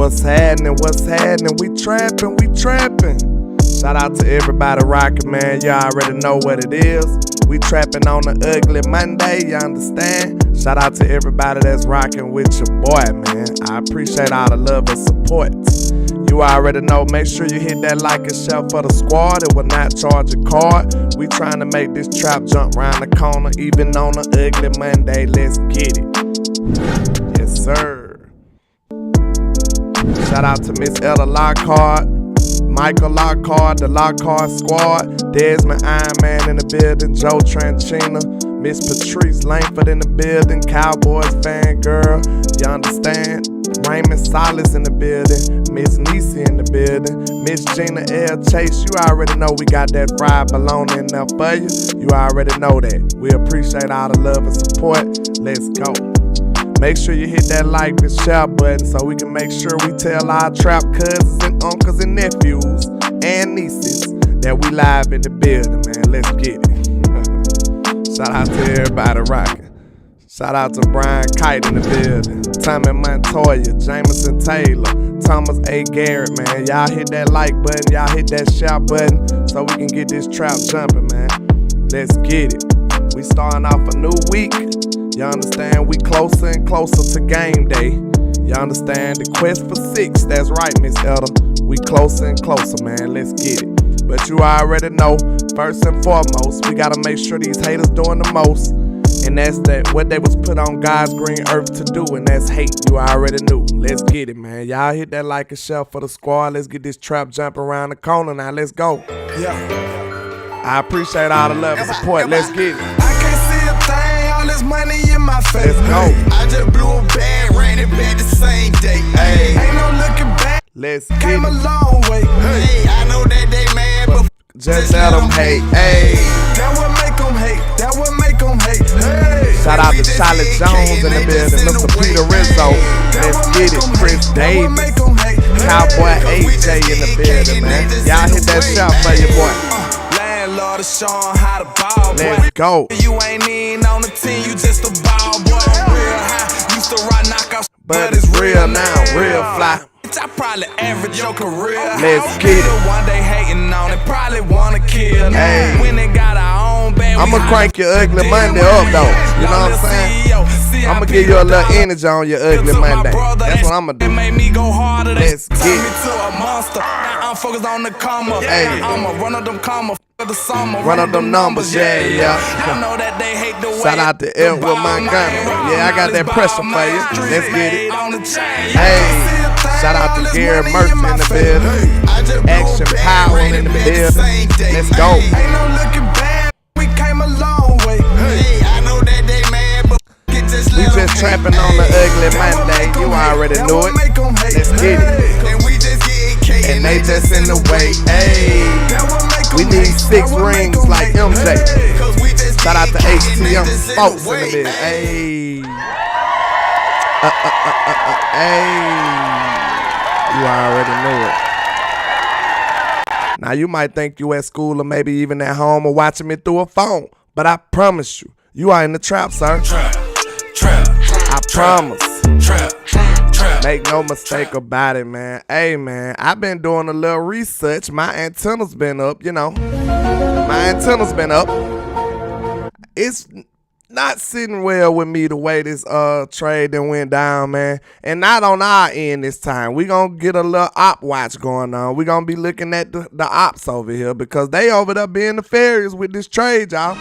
What's happening? What's happening? We trapping, we trapping. Shout out to everybody rocking, man. You already know what it is. We trapping on the ugly Monday, you understand? Shout out to everybody that's rocking with your boy, man. I appreciate all the love and support. You already know, make sure you hit that like and share for the squad. It will not charge a card. We trying to make this trap jump round the corner, even on the ugly Monday. Let's get it. Yes, sir. Shout out to Miss Ella Lockhart, Michael Lockhart, the Lockhart Squad, Desmond Iron Man in the building, Joe Tranchina, Miss Patrice Langford in the building, Cowboys fan girl, you understand? Raymond Salas in the building, Miss Nisi in the building, Miss Gina L. Chase. You already know we got that fried bologna in there for you. You already know that. We appreciate all the love and support. Let's go. Make sure you hit that like and share button so we can make sure we tell our trap cousins and uncles and nephews and nieces that we live in the building, man. Let's get it. Shout out to everybody rocking. Shout out to Brian Kite in the building, Tommy Montoya, Jameson Taylor, Thomas A. Garrett, man. Y'all hit that like button, y'all hit that share button so we can get this trap jumping, man. Let's get it. We starting off a new week. You understand? We closer and closer to game day. You understand? The quest for 6. That's right, Miss Elder. We closer and closer, man. Let's get it. But you already know, first and foremost, we gotta make sure these haters doing the most. And that's what they was put on God's green earth to do, and that's hate. You already knew. Let's get it, man. Y'all hit that like and share for the squad. Let's get this trap jumping around the corner now. Let's go. Yeah. I appreciate all the love and support. Let's get it. I can't see a thing, all this money in my face. Let's go. I just blew a bag, ran it back the same day. Hey, ain't no looking back. Let's get Came a it. long way. Hey, I know that they mad, but Just let them hate. Hey. that would make them hate. That would make them hate. Hey. Shout out to Charlotte Jones in the building, Mr. Peter Rizzo. Let's get it. Chris Davis, Cowboy AJ in the building, man. Y'all hit that shot for your boy. Landlord is showing how to ball, boy. Let's go. You ain't in on the team, you just a ball, boy. Real high, used to ride knockouts, But it's real now, real fly. I probably average your career. Let's get it. One day hating on it, probably wanna kill. Hey. When they got our own band, I'ma crank your ugly Monday up though. You know what I'm saying? I'ma give you a little energy on your ugly Monday. That's what I'ma do. Made me go harder. Let's get me it. to a monster. Now I'm focused on the comma. Hey. I'ma run up them comma for the summer. Run up them numbers, yeah, yeah. I know that they hate the way. Shout out to Elwood Montgomery. Yeah, I got that pressure for you. Let's get it. Hey. Shout out to Gary Murphy in the building. Action Power in the building. Let's go. Ain't no looking back. We came a long way. Hey, I know that they mad, but We just trapping on the ugly Monday. You already knew it. Let's get it. And we just getting cake. And they just in the way. Hey. We need 6 rings like MJ. Shout out to HTM Sports in the building. Hey. Hey. You already knew it. Now you might think you at school or maybe even at home or watching me through a phone, but I promise you, you are in the trap, sir. Trap. I promise. Trap. Make no mistake about it, man. Hey, man, I've been doing a little research. My antenna's been up, you know. My antenna's been up. It's not sitting well with me the way this trade done went down, man. And not on our end this time. We gonna get a little op watch going on. We gonna be looking at the ops over here because they over there being nefarious with this trade, y'all.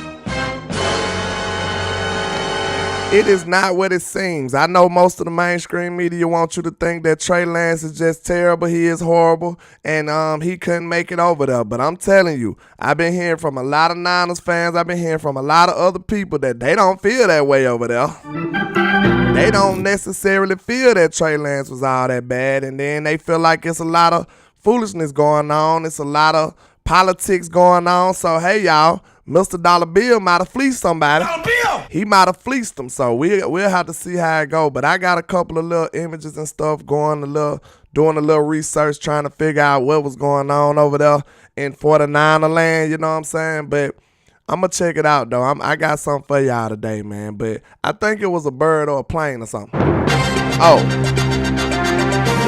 It is not what it seems. I know most of the mainstream media want you to think that Trey Lance is just terrible. He is horrible, and he couldn't make it over there. But I'm telling you, I've been hearing from a lot of Niners fans. I've been hearing from a lot of other people that they don't feel that way over there. They don't necessarily feel that Trey Lance was all that bad, and then they feel like it's a lot of foolishness going on. It's a lot of politics going on. So, hey, y'all, Mr. Dollar Bill might have fleeced somebody. He might have fleeced them, so we'll have to see how it go. But I got a couple of little images and stuff doing a little research, trying to figure out what was going on over there in 49er land, you know what I'm saying? But I'm going to check it out, though. I got something for y'all today, man. But I think it was a bird or a plane or something. Oh.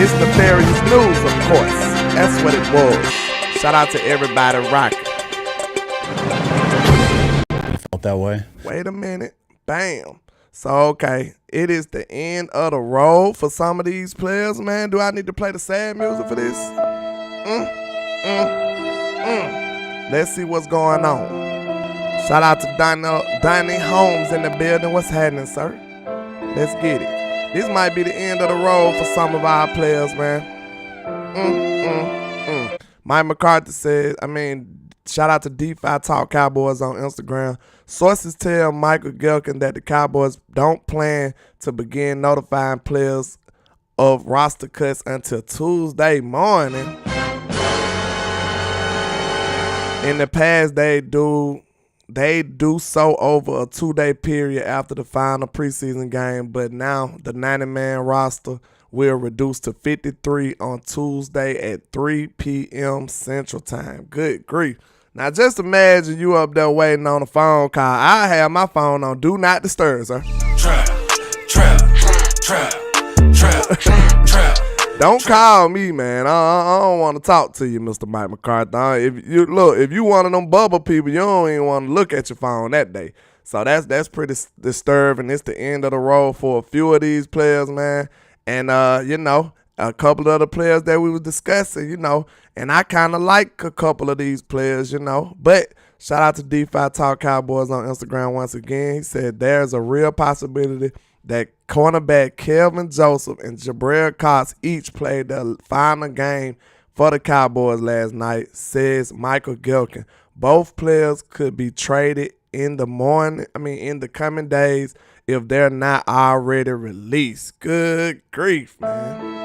It's nefarious news, of course. That's what it was. Shout out to everybody rocking. Felt that way. Wait a minute. Bam. So, okay, it is the end of the road for some of these players, man. Do I need to play the sad music for this? Let's see what's going on. Shout out to Donnie Holmes in the building. What's happening, sir? Let's get it. This might be the end of the road for some of our players, man. Mike McCarthy said, shout out to DeFi Talk Cowboys on Instagram. Sources tell Michael Gelkin that the Cowboys don't plan to begin notifying players of roster cuts until Tuesday morning. In the past, they do so over a 2-day period after the final preseason game, but now the 90-man roster will reduce to 53 on Tuesday at 3 p.m. Central Time. Good grief. Now, just imagine you up there waiting on a phone call. I have my phone on Do Not Disturb, sir. Trap. Don't call me, man. I don't want to talk to you, Mr. Mike McCarthy. If you one of them bubble people, you don't even want to look at your phone that day. So that's pretty disturbing. It's the end of the road for a few of these players, man. And, a couple of the players that we were discussing, and I kind of like a couple of these players, But shout out to DeFi Talk Cowboys on Instagram once again. He said there's a real possibility that cornerback Kelvin Joseph and Jabril Cox each played the final game for the Cowboys last night, says Michael Gelkin. Both players could be traded in the coming days if they're not already released. Good grief, man.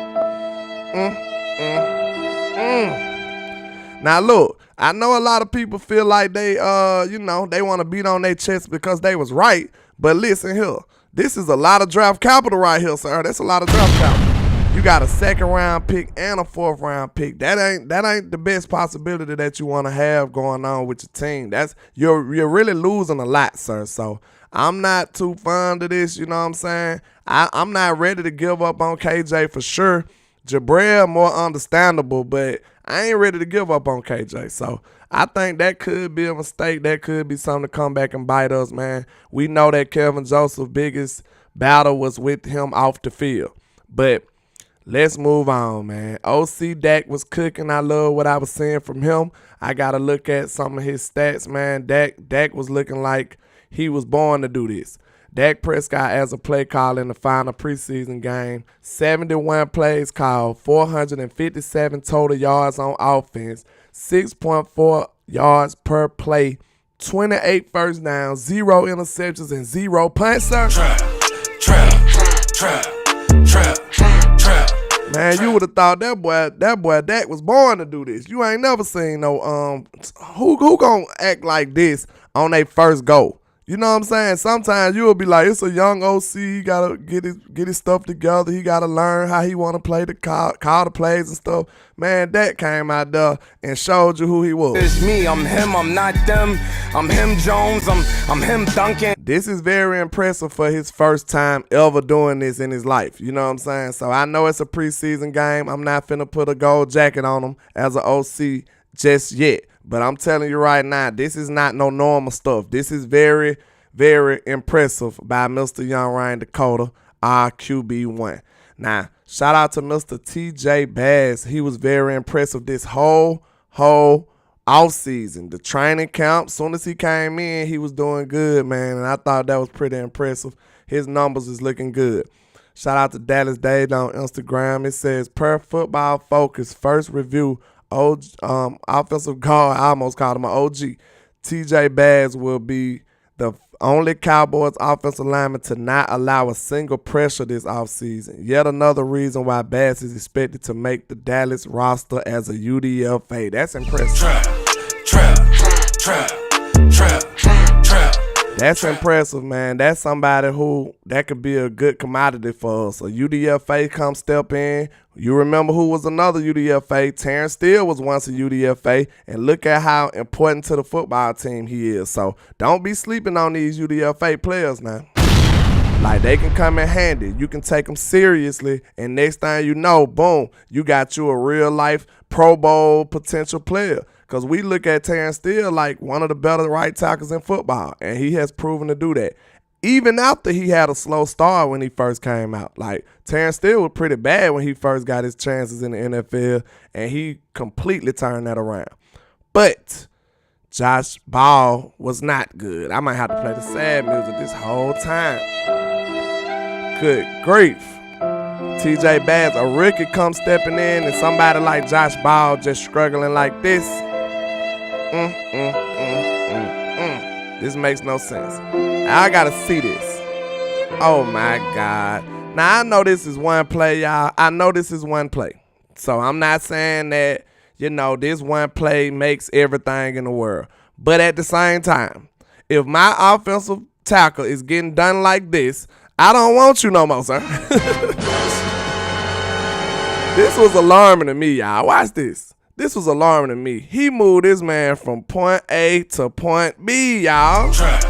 Now look, I know a lot of people feel like they they want to beat on their chest because they was right, but listen here, this is a lot of draft capital right here, sir. That's a lot of draft capital. You got a 2nd round pick and a 4th round pick. That ain't the best possibility that you want to have going on with your team. You're really losing a lot, sir. So I'm not too fond of this, you know what I'm saying? I'm not ready to give up on KJ for sure. Jabril more understandable, but I ain't ready to give up on KJ. So I think that could be a mistake. That could be something to come back and bite us, man. We know that Kelvin Joseph's biggest battle was with him off the field. But let's move on, man. OC Dak was cooking. I love what I was seeing from him. I got to look at some of his stats, man. Dak was looking like he was born to do this. Dak Prescott as a play caller in the final preseason game, 71 plays called, 457 total yards on offense, 6.4 yards per play, 28 first downs, 0 interceptions, and 0 punts, sir. Trap. Man, you would have thought that boy Dak was born to do this. You ain't never seen no who gonna act like this on their first go. You know what I'm saying? Sometimes you'll be like, it's a young OC. He got to get his stuff together. He got to learn how he want to play call the plays and stuff. Man, that came out there and showed you who he was. It's me. I'm him. I'm not them. I'm him, Jones. I'm him, Duncan. This is very impressive for his first time ever doing this in his life. You know what I'm saying? So I know it's a preseason game. I'm not finna put a gold jacket on him as an OC just yet. But I'm telling you right now, this is not no normal stuff. This is very, very impressive by Mr. Young Ryan Dakota, our QB1. Now, shout out to Mr. TJ Bass. He was very impressive this whole offseason. The training camp, soon as he came in, he was doing good, man. And I thought that was pretty impressive. His numbers is looking good. Shout out to Dallas Dave on Instagram. It says, per Football Focus, first review, offensive guard, I almost called him an OG. TJ Bass will be the only Cowboys offensive lineman to not allow a single pressure this offseason. Yet another reason why Bass is expected to make the Dallas roster as a UDFA. That's impressive. Trap. That's impressive, man. That's somebody that could be a good commodity for us. A UDFA come step in. You remember who was another UDFA? Terrence Steele was once a UDFA, and look at how important to the football team he is. So don't be sleeping on these UDFA players now. Like, they can come in handy. You can take them seriously, and next thing you know, boom, you got you a real-life Pro Bowl potential player. Because we look at Terrence Steele like one of the better right tackles in football, and he has proven to do that. Even after he had a slow start when he first came out. Like, Terrence Steele was pretty bad when he first got his chances in the NFL, and he completely turned that around. But Josh Ball was not good. I might have to play the sad music this whole time. Good grief. TJ Bass, a rookie comes stepping in, and somebody like Josh Ball just struggling like this. This makes no sense. I gotta see this. Oh my God. Now I know this is one play, y'all. I know this is one play. So I'm not saying that, this one play makes everything in the world. But at the same time, if my offensive tackle is getting done like this, I don't want you no more, sir. This was alarming to me, y'all. Watch this. This was alarming to me. He moved this man from point A to point B, y'all. Trap.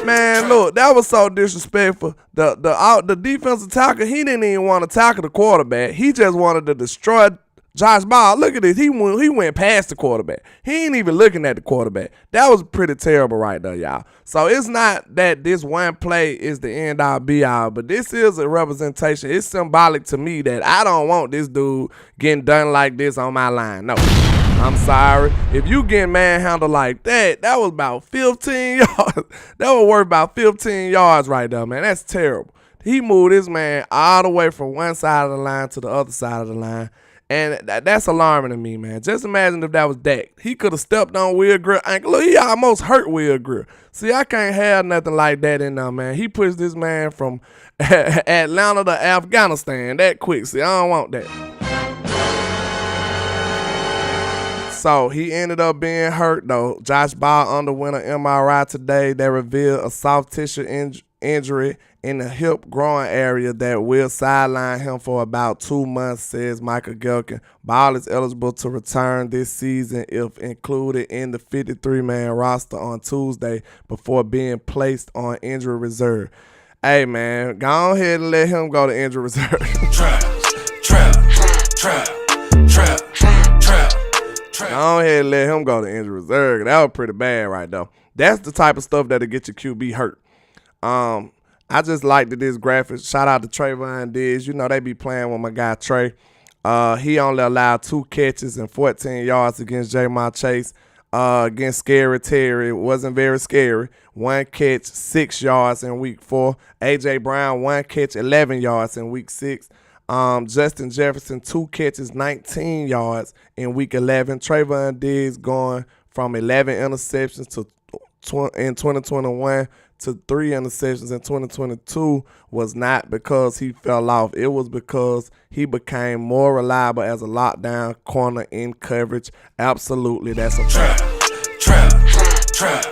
Man, look, that was so disrespectful. The defensive tackle, he didn't even want to tackle the quarterback. He just wanted to destroy Josh Ball. Look at this. He went past the quarterback. He ain't even looking at the quarterback. That was pretty terrible right there, y'all. So it's not that this one play is the end all be all, but this is a representation. It's symbolic to me that I don't want this dude getting done like this on my line. No, I'm sorry. If you get manhandled like that, that was about 15 yards. That was worth about 15 yards right there, man. That's terrible. He moved this man all the way from one side of the line to the other side of the line. And that's alarming to me, man. Just imagine if that was Dak. He could have stepped on Will Grier ankle. Look, he almost hurt Will Grier. See, I can't have nothing like that in there, man. He pushed this man from Atlanta to Afghanistan that quick. See, I don't want that. So he ended up being hurt, though. Josh Ball underwent an MRI today that revealed a soft tissue injury in the hip growing area that will sideline him for about 2 months, says Michael Gelkin. Ball is eligible to return this season if included in the 53-man roster on Tuesday before being placed on injury reserve. Hey, man, go ahead and let him go to injury reserve. Trap. Go ahead and let him go to injury reserve. That was pretty bad right there. That's the type of stuff that'll get your QB hurt. I just like that this graphic. Shout out to Trayvon Diggs. They be playing with my guy Trey. He only allowed 2 catches and 14 yards against Jamar Chase. Against Scary Terry, it wasn't very scary. 1 catch, 6 yards in week 4. A.J. Brown, 1 catch, 11 yards in week 6. Justin Jefferson, 2 catches, 19 yards in week 11. Trayvon Diggs going from 11 interceptions in 2021 to 3 interceptions in 2022 was not because he fell off. It was because he became more reliable as a lockdown corner in coverage. Absolutely, that's a fact. Trap.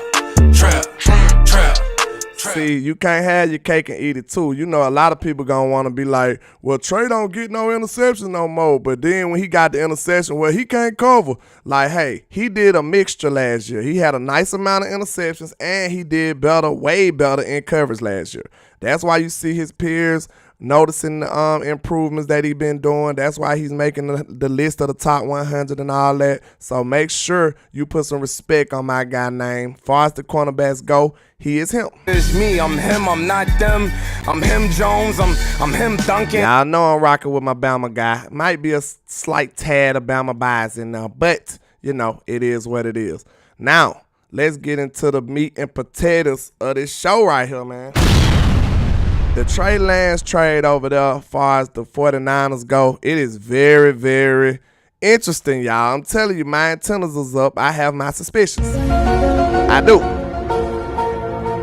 See, you can't have your cake and eat it too. A lot of people gonna want to be like, well, Trey don't get no interceptions no more. But then when he got the interception, well, he can't cover. Like, hey, he did a mixture last year. He had a nice amount of interceptions, and he did better, way better in coverage last year. That's why you see his peers noticing the improvements that he's been doing. That's why he's making the list of the top 100 and all that. So make sure you put some respect on my guy name. Far as the cornerbacks go, he is him. It's me, I'm him, I'm not them. I'm him Jones, I'm him Duncan. Yeah, I know I'm rocking with my Bama guy. Might be a slight tad of Bama bias in there, but it is what it is. Now, let's get into the meat and potatoes of this show right here, man. The Trey Lance trade over there, as far as the 49ers go, it is very, very interesting, y'all. I'm telling you, my antennas is up. I have my suspicions. I do.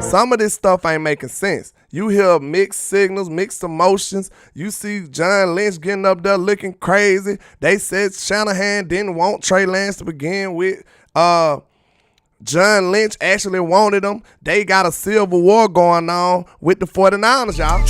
Some of this stuff ain't making sense. You hear mixed signals, mixed emotions. You see John Lynch getting up there looking crazy. They said Shanahan didn't want Trey Lance to begin with. John Lynch actually wanted him. They got a civil war going on with the 49ers, y'all.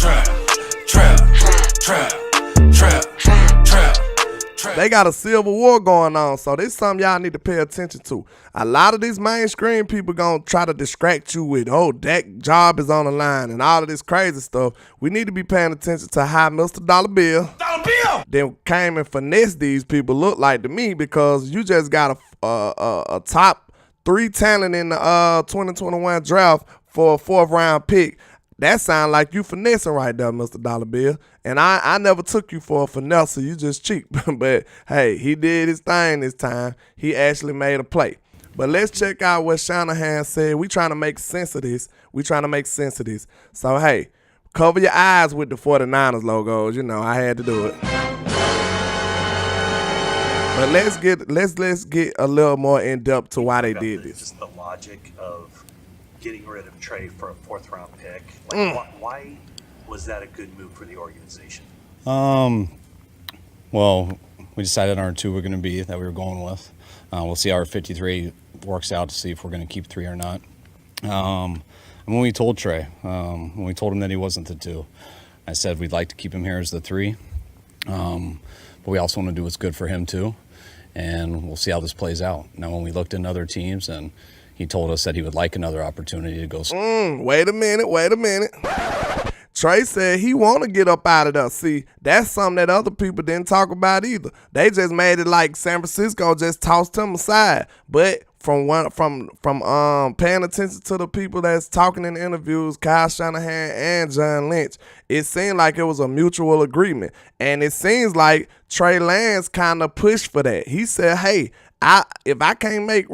They got a civil war going on, so this is something y'all need to pay attention to. A lot of these mainstream people gonna try to distract you with, oh, that job is on the line and all of this crazy stuff. We need to be paying attention to how Mr. Dollar Bill then came and finessed these people, look like to me, because you just got a top 3 talent in the 2021 draft for a 4th round pick. That sound like you finessing right there, Mr. Dollar Bill. And I never took you for a finesse, you just cheap. But, hey, he did his thing this time. He actually made a play. But let's check out what Shanahan said. We trying to make sense of this. So, hey, cover your eyes with the 49ers logos. You know, I had to do it. But let's get a little more in-depth to why they did this. Just the logic of getting rid of Trey for a 4th round pick. Why was that a good move for the organization? Well, we decided on our 2 we're going to be that we were going with. We'll see how our 53 works out to see if we're going to keep 3 or not. And when we told Trey, when we told him that he wasn't the 2, I said we'd like to keep him here as the 3. But we also want to do what's good for him too. And we'll see how this plays out. Now, when we looked into other teams and he told us that he would like another opportunity to go. Wait a minute. Trey said he want to get up out of there. See, that's something that other people didn't talk about either. They just made it like San Francisco just tossed him aside. But from paying attention to the people that's talking in the interviews, Kyle Shanahan and John Lynch, it seemed like it was a mutual agreement. And it seems like Trey Lance kind of pushed for that. He said, hey, if I can't make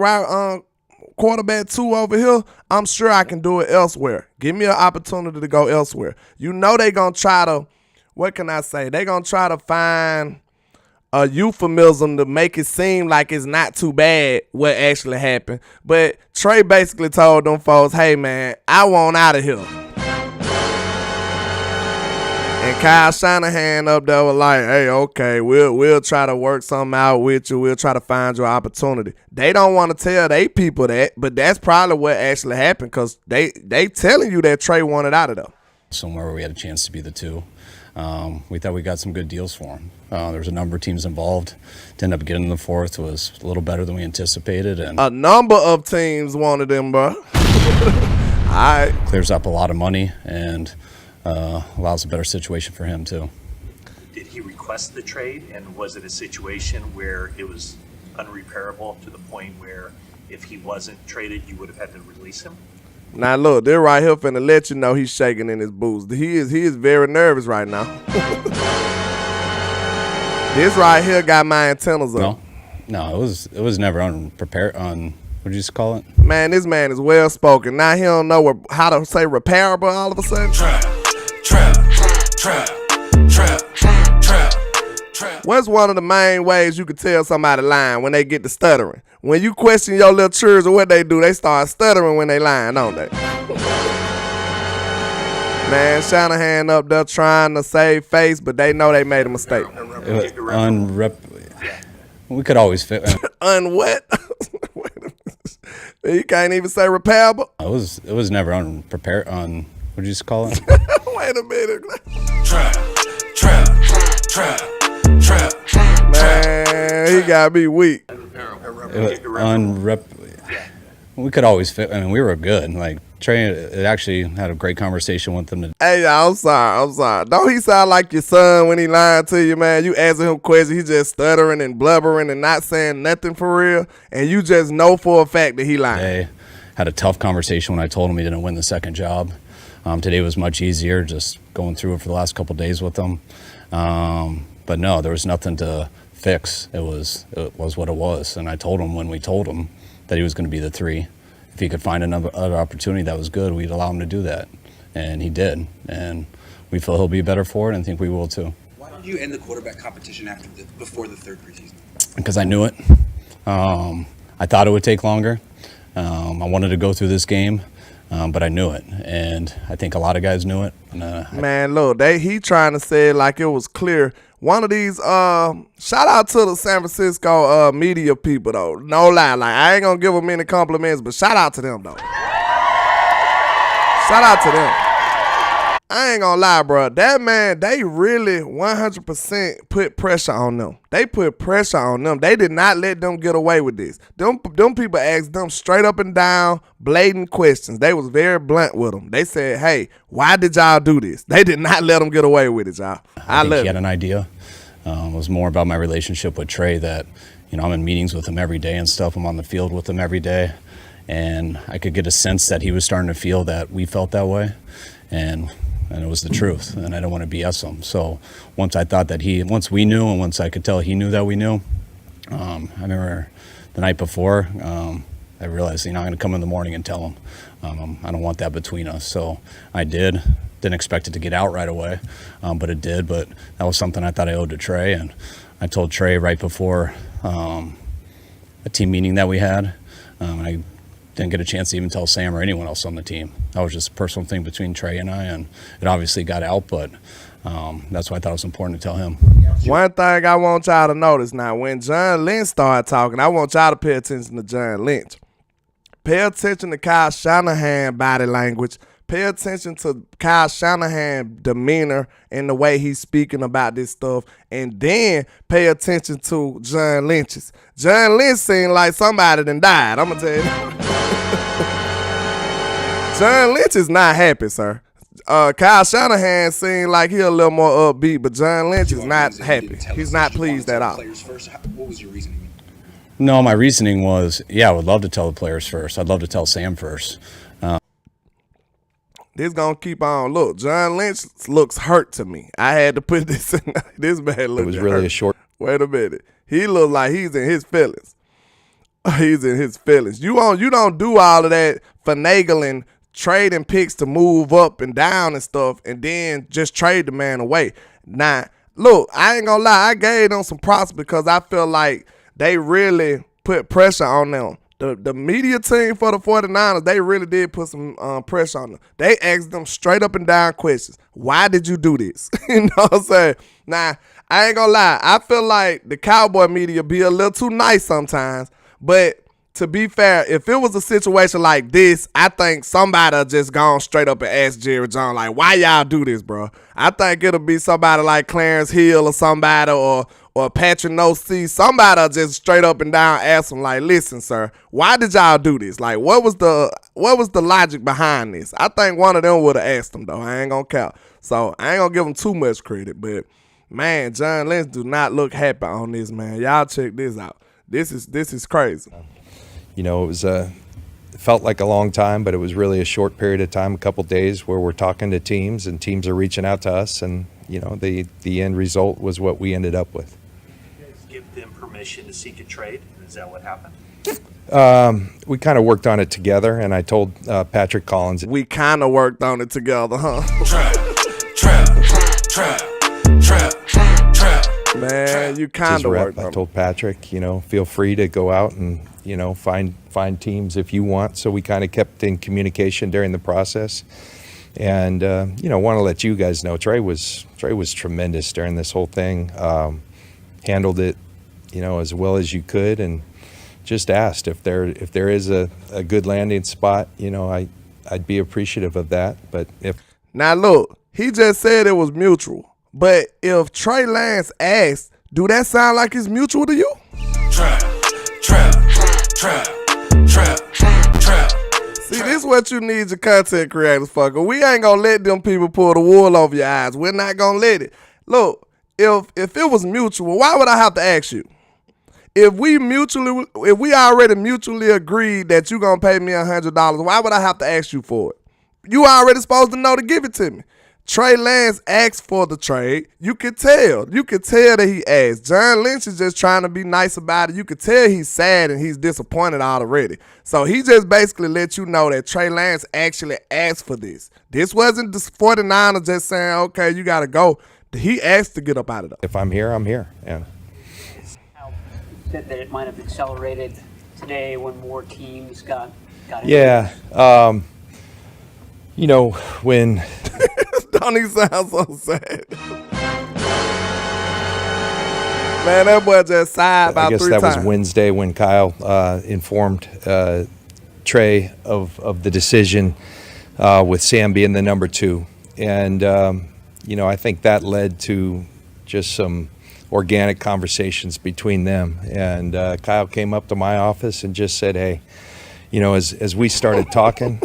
quarterback 2 over here, I'm sure I can do it elsewhere. Give me an opportunity to go elsewhere. You know they going to try to, what can I say? They going to try to find a euphemism to make it seem like it's not too bad what actually happened. But Trey basically told them folks, hey, man, I want out of here. And Kyle Shanahan up there was like, hey, okay, we'll try to work something out with you. We'll try to find your opportunity. They don't want to tell they people that, but that's probably what actually happened because they telling you that Trey wanted out of there. Somewhere where we had a chance to be the 2. We thought we got some good deals for him. There was a number of teams involved. To end up getting the 4th was a little better than we anticipated. And a number of teams wanted him, bro. All right. Clears up a lot of money and allows a better situation for him too. Did he request the trade, and was it a situation where it was unrepairable to the point where if he wasn't traded, you would have had to release him? Now look, they're right here finna let you know he's shaking in his boots. He is very nervous right now. This right here got my antennas up. No, it was never unprepared. What did you call it? Man, this man is well spoken. Now he don't know how to say repairable all of a sudden. Trap. What's one of the main ways you could tell somebody lying when they get to stuttering? When you question your little children what they do, they start stuttering when they lying, don't they? Man, Shanahan up there trying to save face, but they know they made a mistake. We could always fit. What? You can't even say repairable? It was never unprepared. What did you call it? Wait a minute. Trap. Man, he got me weak. We could always fit. I mean, we were good. Like Trey actually had a great conversation with them. Hey, I'm sorry. Don't he sound like your son when he lying to you, man? You asking him questions, he just stuttering and blubbering and not saying nothing for real, and you just know for a fact that he lying. Today, had a tough conversation when I told him he didn't win the second job. Today was much easier, just going through it for the last couple of days with him. But no, there was nothing to fix. It was what it was, and I told him when we told him that he was going to be the 3. If he could find another opportunity that was good, we'd allow him to do that, and he did. And we feel he'll be better for it, and think we will too. Why did you end the quarterback competition before the 3rd preseason? Because I knew it. I thought it would take longer. I wanted to go through this game, but I knew it, and I think a lot of guys knew it. Man, look, he trying to say it like it was clear. One of these, shout out to the San Francisco media people, though. No lie. Like, I ain't going to give them any compliments, but shout out to them, though. Shout out to them. I ain't gonna lie, bro. That man, they really 100% put pressure on them. They put pressure on them. They did not let them get away with this. Them people asked them straight up and down, blatant questions. They was very blunt with them. They said, hey, why did y'all do this? They did not let them get away with it, y'all. I think he had an idea. It was more about my relationship with Trey that, I'm in meetings with him every day and stuff. I'm on the field with him every day. And I could get a sense that he was starting to feel that we felt that way. And it was the truth, and I don't want to BS him. So once we knew, and once I could tell he knew that we knew, I remember the night before, I realized, I'm going to come in the morning and tell him. I don't want that between us. So I did. Didn't expect it to get out right away, but it did. But that was something I thought I owed to Trey, and I told Trey right before a team meeting that we had. I didn't get a chance to even tell Sam or anyone else on the team. That was just a personal thing between Trey and I, and it obviously got out, but that's why I thought it was important to tell him. One thing I want y'all to notice now, when John Lynch started talking, I want y'all to pay attention to John Lynch. Pay attention to Kyle Shanahan body language. Pay attention to Kyle Shanahan demeanor and the way he's speaking about this stuff. And then pay attention to John Lynch's. John Lynch seemed like somebody done died. I'm going to tell you. John Lynch is not happy, sir. Kyle Shanahan seemed like he a little more upbeat, but John Lynch is not happy. He's not pleased at all. What was your reasoning? No, my reasoning was, I would love to tell the players first. I'd love to tell Sam first. This gonna keep on. Look, John Lynch looks hurt to me. I had to put this in. This man looked. It was really hurt. a short. Wait a minute. He looked like he's in his feelings. He's in his feelings. You don't do all of that finagling, trading picks to move up and down and stuff, and then just trade the man away. Now, look, I ain't gonna lie. I gave them some props because I feel like they really put pressure on them. The media team for the 49ers, they really did put some pressure on them. They asked them straight up and down questions. Why did you do this? You know what I'm saying? Now, I ain't gonna lie. I feel like the Cowboy media be a little too nice sometimes. But to be fair, if it was a situation like this, I think somebody just gone straight up and asked Jerry Jones, like, why y'all do this, bro? I think it'll be somebody like Clarence Hill or somebody or Patrick No-C. Somebody just straight up and down ask him, like, listen, sir, why did y'all do this? Like, what was the logic behind this? I think one of them would have asked him, though. I ain't gonna count. So I ain't gonna give him too much credit. But, man, John Lynch do not look happy on this, man. Y'all check this out. This is crazy. It was it felt like a long time, but it was really a short period of time, a couple days where we're talking to teams and teams are reaching out to us, and the end result was what we ended up with. You guys give them permission to seek a trade? Is that what happened? We kind of worked on it together, and I told Patrick Collins. We kind of worked on it together, huh? Trap. Man, you kind of worked on it. I told Patrick, feel free to go out and, find teams if you want. So we kind of kept in communication during the process. And, want to let you guys know, Trey was tremendous during this whole thing. Handled it, as well as you could, and just asked if there is a good landing spot, I'd be appreciative of that. But now look, he just said it was mutual. But if Trey Lance asked, do that sound like it's mutual to you? Trap. See, this is what you need your content creators for. We ain't gonna let them people pull the wool over your eyes. We're not gonna let it. Look, if it was mutual, why would I have to ask you? If we already mutually agreed that you gonna pay me $100, why would I have to ask you for it? You already supposed to know to give it to me. Trey Lance asked for the trade. You could tell. You could tell that he asked. John Lynch is just trying to be nice about it. You could tell he's sad and he's disappointed already. So he just basically let you know that Trey Lance actually asked for this. This wasn't the 49ers just saying, okay, you got to go. He asked to get up out of there. if I'm here, I'm here. Yeah. That it might have accelerated today when more teams got Yeah. When Don't he sound so sad? Man, that boy just sighed about 3 times. I guess that was Wednesday when Kyle informed Trey of the decision with Sam being the number 2. And I think that led to just some organic conversations between them. And Kyle came up to my office and just said, hey, as we started talking,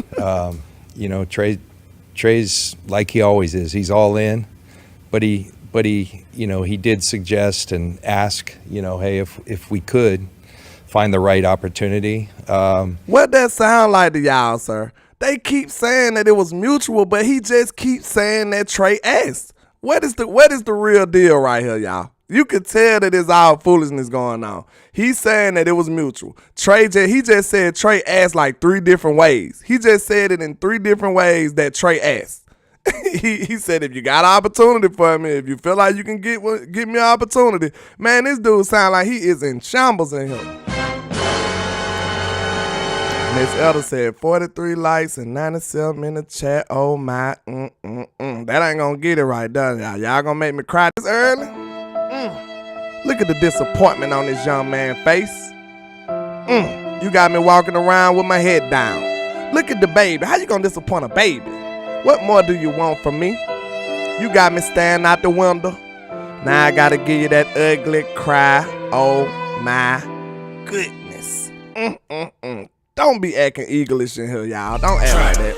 Trey's like he always is. He's all in, but he did suggest and ask, hey, if we could find the right opportunity. What that sound like to y'all, sir? They keep saying that it was mutual, but he just keeps saying that Trey asked. What is the real deal right here, y'all? You could tell that there's all foolishness going on. He's saying that it was mutual. He just said Trey asked like 3 different ways. He just said it in 3 different ways that Trey asked. he said, if you got an opportunity for me, if you feel like you can get me an opportunity, man, this dude sound like he is in shambles in here. Miss Elder said 43 likes and 97 in the chat. Oh my, that ain't gonna get it right, does it? Y'all gonna make me cry this early? Look at the disappointment on this young man's face. You got me walking around with my head down. Look at the baby. How you gonna disappoint a baby? What more do you want from me? You got me staring out the window. Now I gotta give you that ugly cry. Oh my goodness. Don't be acting eaglish in here, y'all. Don't act like that.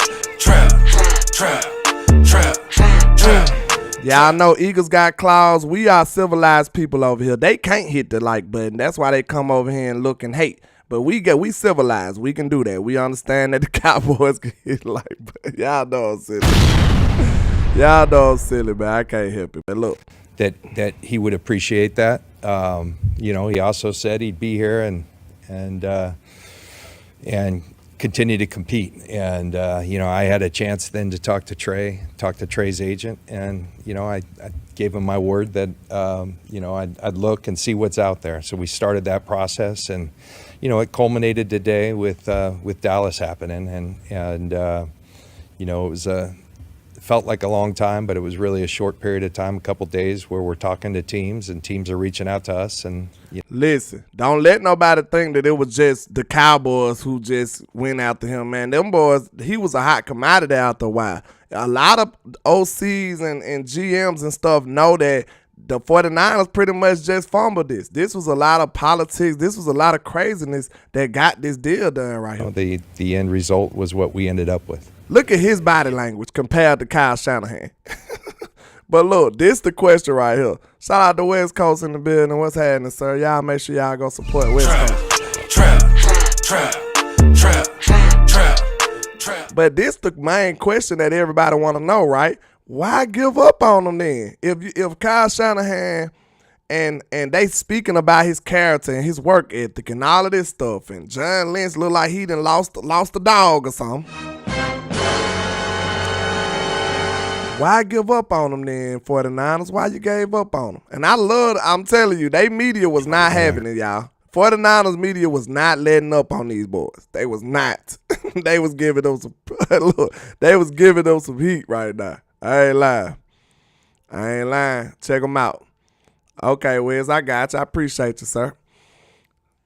Y'all know eagles got claws. We are civilized people over here. They can't hit the like button. That's why they come over here and look and hate. But we civilized. We can do that. We understand that the Cowboys can hit like button. Y'all know I'm silly. Y'all know I'm silly, man. I can't help it. But look. That he would appreciate that. He also said he'd be here and continue to compete. And, I had a chance then to talk to Trey's agent. And, I gave him my word that, I'd look and see what's out there. So we started that process. And, it culminated today with Dallas happening. And it felt like a long time, but it was really a short period of time, a couple days where we're talking to teams and teams are reaching out to us. And listen, don't let nobody think that it was just the Cowboys who just went after him, man. Them boys, he was a hot commodity after a while. A lot of OCs and GMs and stuff know that the 49ers pretty much just fumbled this. This was a lot of politics. This was a lot of craziness that got this deal done right here. The end result was what we ended up with. Look at his body language compared to Kyle Shanahan. But look, this the question right here. Shout out to West Coast in the building. What's happening, sir? Y'all make sure y'all go support West Coast. Trap. But this the main question that everybody want to know, right? Why give up on him then? If Kyle Shanahan and they speaking about his character and his work ethic and all of this stuff, and John Lynch look like he done lost a dog or something. Why give up on them then, 49ers? Why you gave up on them? And I'm telling you, they media was not having it, y'all. 49ers media was not letting up on these boys. They was not. They was giving them some heat right now. I ain't lying. Check them out. Okay, Wiz, I got you. I appreciate you, sir.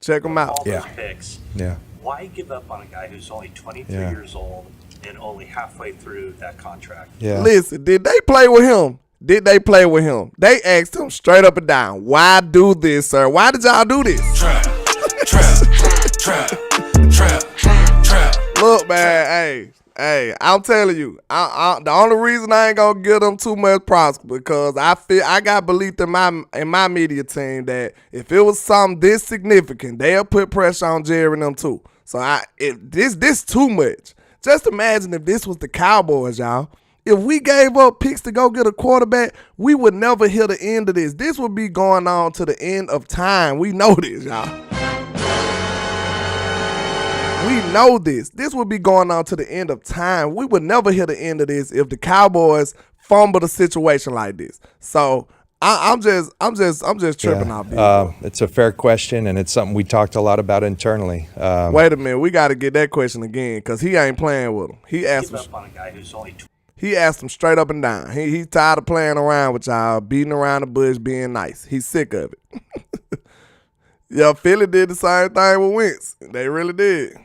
Check them out. All those picks. Yeah. Why give up on a guy who's only 23 years old and only halfway through that contract? Yeah. Listen, did they play with him? They asked him straight up and down, why do this, sir? Why did y'all do this? Trap. Look, man, hey, I'm telling you, the only reason I ain't gonna give them too much props because I got belief in my media team that if it was something this significant, they'll put pressure on Jerry and them too. So this too much. Just imagine if this was the Cowboys, y'all. If we gave up picks to go get a quarterback, we would never hear the end of this. This would be going on to the end of time. We know this, y'all. We know this. This would be going on to the end of time. We would never hear the end of this if the Cowboys fumbled a situation like this. So I'm just tripping out. It's a fair question, and it's something we talked a lot about internally. Wait a minute, we got to get that question again because he ain't playing with him. He asked him. On a guy who's only He asked him straight up and down. He's tired of playing around with y'all, beating around the bush, being nice. He's sick of it. Yeah, Philly did the same thing with Wentz. They really did.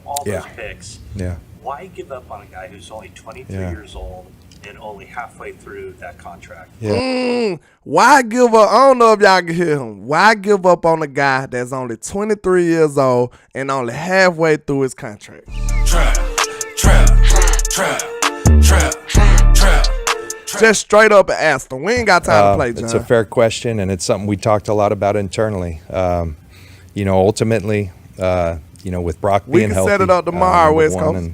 All those picks. Yeah. Why give up on a guy who's only 23 years old and only halfway through that contract. Why give up? I don't know if y'all can hear him. Why give up on a guy that's only 23 years old and only halfway through his contract? Trap. Just straight up asked him. We ain't got time to play, John. It's a fair question, and it's something we talked a lot about internally. Ultimately, with Brock We being can healthy, set it up tomorrow, number West one, Coast.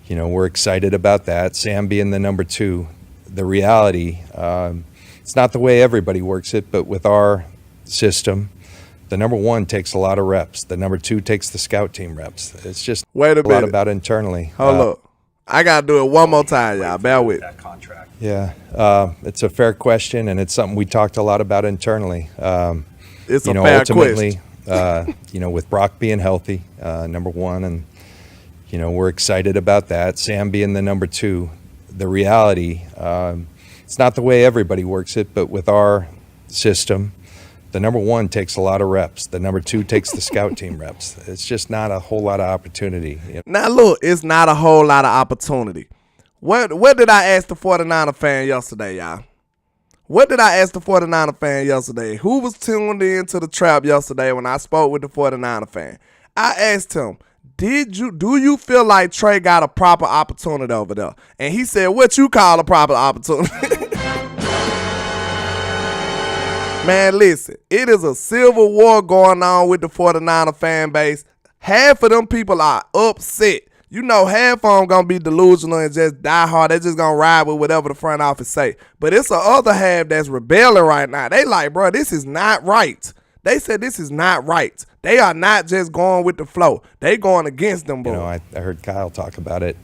and we're excited about that. Sam being the number two. The reality, it's not the way everybody works it, but with our system, the number one takes a lot of reps. The number two takes the scout team reps. It's just Wait a a lot minute. about internally. Hold up. I got to do it one more time, y'all. Bear with me. That contract. Yeah, it's a fair question, and it's something we talked a lot about internally. It's a fair ultimately, question. with Brock being healthy, number one, and we're excited about that. Sam being the number two. The reality, it's not the way everybody works it, but with our system, the number one takes a lot of reps. The number two takes the scout team reps. It's just not a whole lot of opportunity. Now, look, it's not a whole lot of opportunity. What did I ask the 49er fan yesterday, y'all? What did I ask the 49er fan yesterday? Who was tuned in to the trap yesterday when I spoke with the 49er fan? I asked him, do you feel like Trey got a proper opportunity over there? And he said, what you call a proper opportunity? Man, listen, it is a civil war going on with the 49er fan base. Half of them people are upset. Half of them going to be delusional and just die hard. They're just going to ride with whatever the front office say. But it's the other half that's rebelling right now. They like, bro, this is not right. They said this is not right. They are not just going with the flow. They going against them, boy. I heard Kyle talk about it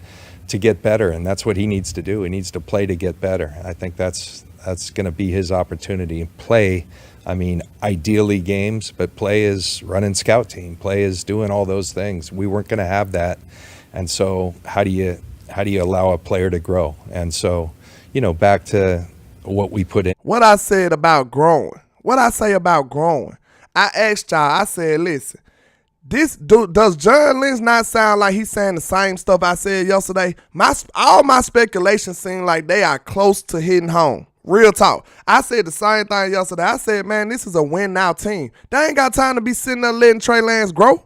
to get better, and that's what he needs to do. He needs to play to get better. I think that's going to be his opportunity. Play, ideally games, but play is running scout team. Play is doing all those things. We weren't going to have that. And so how do you allow a player to grow? And so, back to what we put in. What I said about growing. What I say about growing. I asked y'all, I said, listen, does John Lynch not sound like he's saying the same stuff I said yesterday? All my speculations seem like they are close to hitting home. Real talk. I said the same thing yesterday. I said, man, this is a win-now team. They ain't got time to be sitting there letting Trey Lance grow.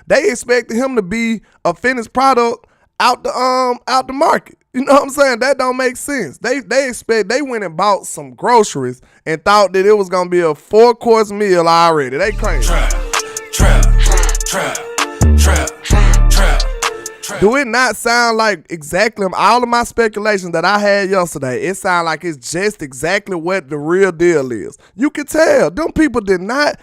They expected him to be a finished product out the market. You know what I'm saying? That don't make sense. They went and bought some groceries and thought that it was gonna be a 4-course meal already. They crazy. Trap. Do it not sound like exactly all of my speculations that I had yesterday? It sounds like it's just exactly what the real deal is. You can tell them people did not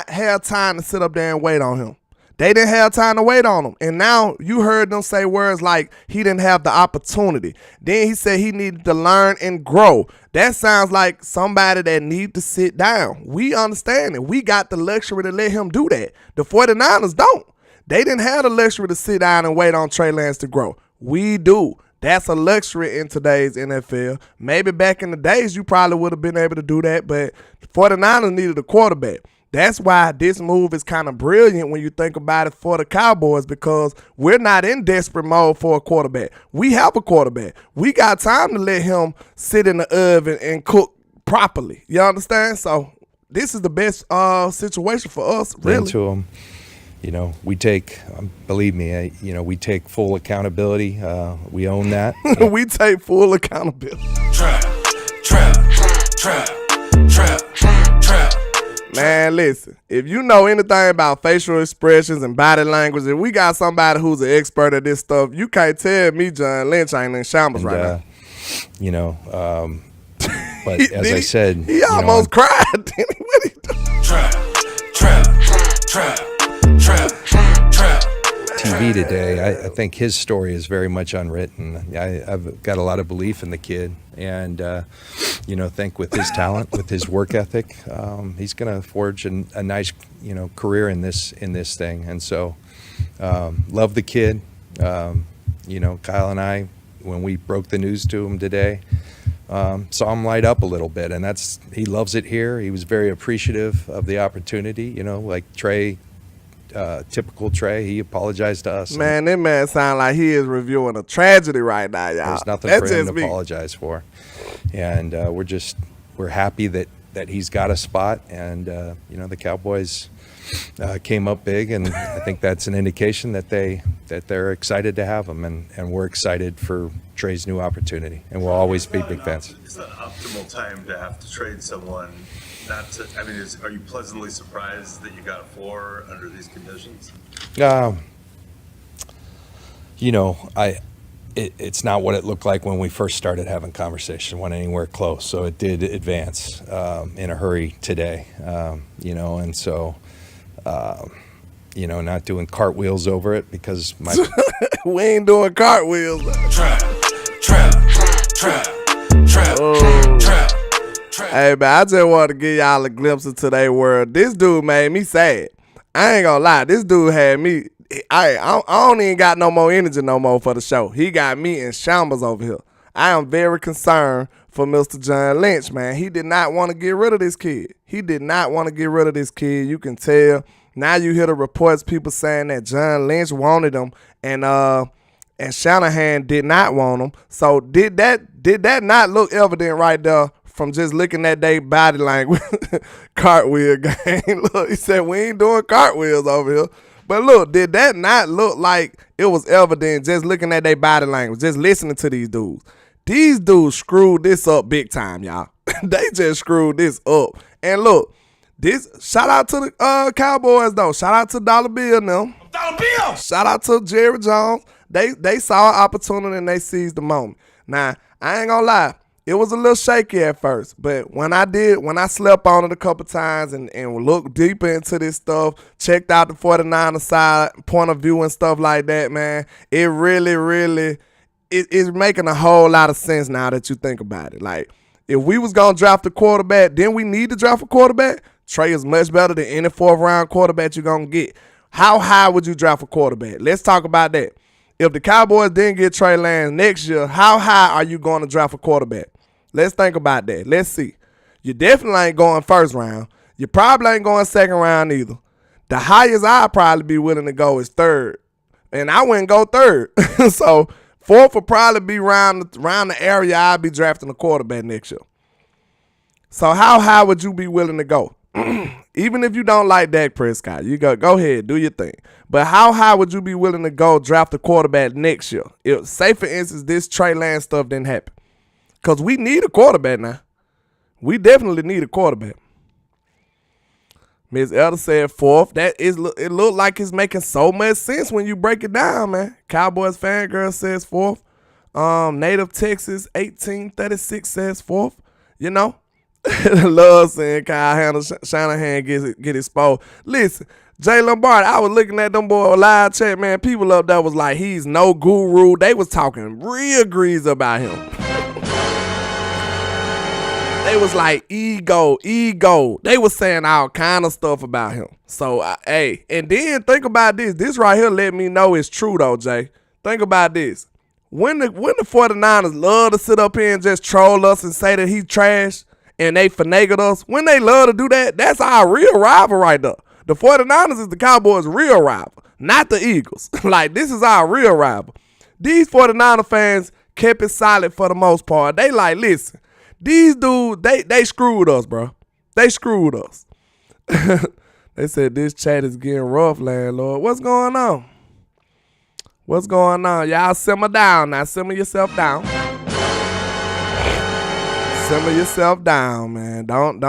have time to sit up there and wait on him. They didn't have time to wait on him. And now you heard them say words like he didn't have the opportunity. Then he said he needed to learn and grow. That sounds like somebody that need to sit down. We understand it. We got the luxury to let him do that. The 49ers don't. They didn't have the luxury to sit down and wait on Trey Lance to grow. We do. That's a luxury in today's NFL. Maybe back in the days you probably would have been able to do that, but the 49ers needed a quarterback. That's why this move is kind of brilliant when you think about it for the Cowboys, because we're not in desperate mode for a quarterback. We have a quarterback. We got time to let him sit in the oven and cook properly. You understand? So this is the best situation for us, really. Into him. We take, believe me, we take full accountability. We own that. We take full accountability. Trap. Man, listen, if you know anything about facial expressions and body language, if we got somebody who's an expert at this stuff, you can't tell me John Lynch ain't in shambles right now. But as I said, he almost cried. What he do? Trap. TV today, I think his story is very much unwritten. I've got a lot of belief in the kid, and think with his talent, with his work ethic, he's going to forge a nice career in this thing. And so, love the kid. Kyle and I, when we broke the news to him today, saw him light up a little bit, and he loves it here. He was very appreciative of the opportunity. Like Trey typical Trey. He apologized to us. Man, that man sound like he is reviewing a tragedy right now, y'all. There's nothing That's for him just to me. apologize for. And we're happy that he's got a spot. And, the Cowboys came up big, and I think that's an indication that they're excited to have him, and we're excited for Trey's new opportunity, and we'll always be big fans. It's an optimal time to have to trade someone. Are you pleasantly surprised that you got a 4 under these conditions? It's not what it looked like when we first started having conversation. Went anywhere close, so it did advance in a hurry today. And so. Not doing cartwheels over it because my We ain't doing cartwheels. Trap. Hey, man, I just wanted to give y'all a glimpse into their world. This dude made me sad. I ain't gonna lie. This dude had me. I don't even got no more energy no more for the show. He got me in shambles over here. I am very concerned for Mr. John Lynch, man. He did not want to get rid of this kid. You can tell. Now you hear the reports, people saying that John Lynch wanted him, and Shanahan did not want him. So did that not look evident right there from just looking at their body language? Cartwheel game. Look, he said we ain't doing cartwheels over here. But look, did that not look like it was evident just looking at their body language, just listening to these dudes? These dudes screwed this up big time, y'all. They just screwed this up. And look, shout out to the Cowboys though. Shout out to Dollar Bill now. Dollar Bill. Shout out to Jerry Jones. They saw an opportunity and they seized the moment. Now, I ain't gonna lie. It was a little shaky at first, but when I slept on it a couple times and looked deeper into this stuff, checked out the 49er side, point of view and stuff like that, man, it really it's making a whole lot of sense now that you think about it. Like, if we was going to draft a quarterback, then we need to draft a quarterback. Trey is much better than any 4th-round quarterback you're going to get. How high would you draft a quarterback? Let's talk about that. If the Cowboys didn't get Trey Lance next year, how high are you going to draft a quarterback? Let's think about that. Let's see. You definitely ain't going 1st round. You probably ain't going 2nd round either. The highest I'd probably be willing to go is 3rd. And I wouldn't go 3rd. So 4th would probably be around the area I'd be drafting a quarterback next year. So how high would you be willing to go? Even if you don't like Dak Prescott, you go ahead, do your thing. But how high would you be willing to go draft a quarterback next year? Say, for instance, this Trey Lance stuff didn't happen. Because we need a quarterback now. We definitely need a quarterback. Ms. Elder said 4th. It looked like it's making so much sense when you break it down, man. Cowboys fangirl says 4th. Native Texas 1836 says 4th. You know? Love seeing Kyle Shanahan get exposed. Listen, Jay Lombard, I was looking at them boy live chat, man. People up there was like, he's no guru. They was talking real grease about him. They was like, ego. They was saying all kind of stuff about him. So, hey, and then think about this. This right here let me know it's true, though, Jay. Think about this. When the 49ers love to sit up here and just troll us and say that he trash and they finagled us, when they love to do that, that's our real rival right there. The 49ers is the Cowboys' real rival, not the Eagles. Like, this is our real rival. These 49er fans kept it solid for the most part. They like, listen, these dudes, they screwed us, bro. They screwed us. They said this chat is getting rough, landlord. What's going on? What's going on? Y'all simmer down now. Simmer yourself down. Simmer yourself down, man. Don't,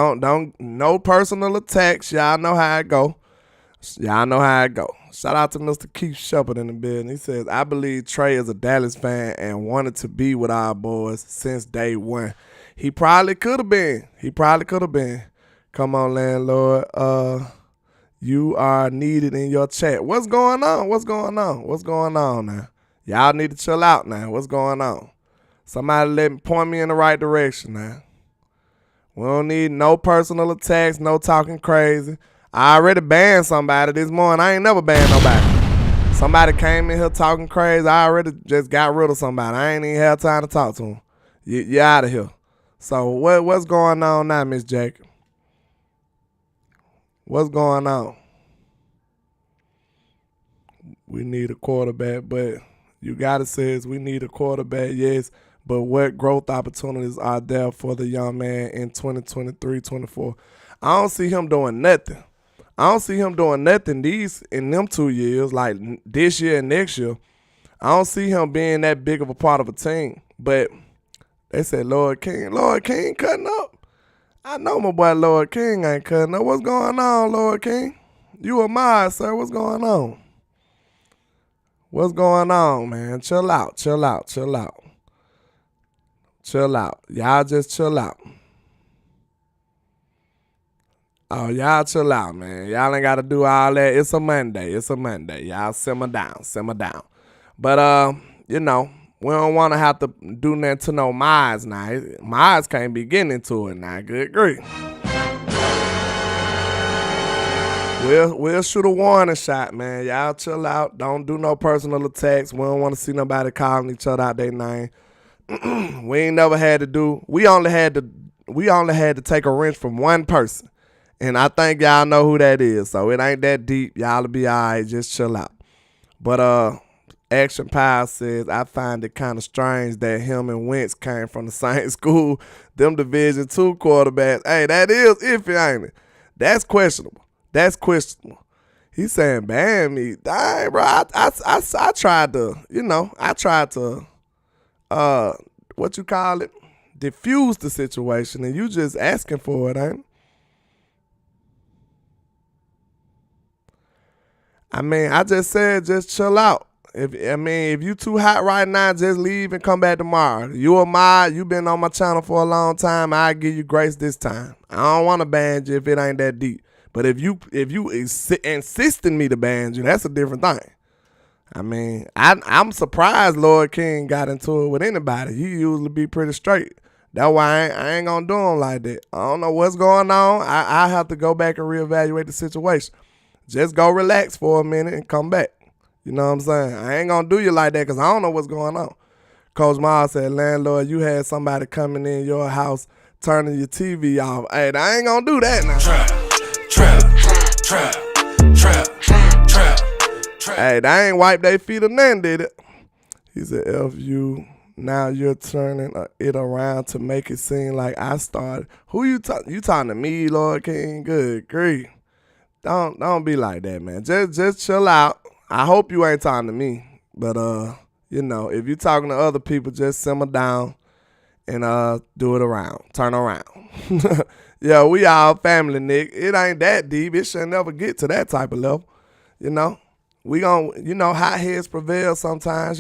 no personal attacks. Y'all know how it go. Shout out to Mr. Keith Shepard in the building. He says, I believe Trey is a Dallas fan and wanted to be with our boys since day one. He probably could have been. Come on, landlord. You are needed in your chat. What's going on now? Y'all need to chill out now. What's going on? Somebody point me in the right direction now. We don't need no personal attacks, no talking crazy. I already banned somebody this morning. I ain't never banned nobody. Somebody came in here talking crazy. I already just got rid of somebody. I ain't even had time to talk to him. You out of here. So what's going on now, Miss Jacob? What's going on? we need a quarterback, but you gotta say we need a quarterback, yes. But what growth opportunities are there for the young man in 2023, 24? I don't see him doing nothing. I don't see him doing nothing in them 2 years, like this year and next year. I don't see him being that big of a part of a team. But they said Lord King cutting up. I know my boy Lord King ain't cutting up. What's going on, Lord King? You a mod, sir. What's going on? What's going on, man? Chill out. Y'all just chill out. Oh, y'all chill out, man. Y'all ain't got to do all that. It's a Monday. Y'all simmer down. But, we don't want to have to do nothing to no Mize now. Mize can't be getting into it now. Good grief. We'll shoot a warning shot, man. Y'all chill out. Don't do no personal attacks. We don't want to see nobody calling each other out their name. We ain't never had to do. We only had to take a wrench from one person. And I think y'all know who that is. So it ain't that deep. Y'all'll be all right. Just chill out. But Action Pie says, I find it kind of strange that him and Wentz came from the same school. Them Division II quarterbacks. Hey, that is iffy, ain't it? That's questionable. He's saying ban me. Dang, bro. I tried to, what you call it? Diffuse the situation, and you just asking for it, ain't it? I mean, I just said just chill out. If you too hot right now, just leave and come back tomorrow. You a mod, you been on my channel for a long time. I give you grace this time. I don't want to ban you if it ain't that deep. But if you insisting me to ban you, that's a different thing. I mean, I'm surprised Lord King got into it with anybody. He usually be pretty straight. That's why I ain't gonna do him like that. I don't know what's going on. I have to go back and reevaluate the situation. Just go relax for a minute and come back. You know what I'm saying? I ain't gonna do you like that because I don't know what's going on. Coach Miles said, Landlord, you had somebody coming in your house turning your TV off. Hey, I ain't gonna do that now. Trap. Hey, they ain't wiped their feet or nothing, did it? He said, F you. Now you're turning it around to make it seem like I started. Who you talking? You talking to me, Lord King? Good grief. Don't be like that, man. Just chill out. I hope you ain't talking to me. But if you talking to other people, just simmer down and do it around. Turn around. Yeah, we all family, Nick. It ain't that deep. It should never get to that type of level. We gon', hot heads prevail sometimes,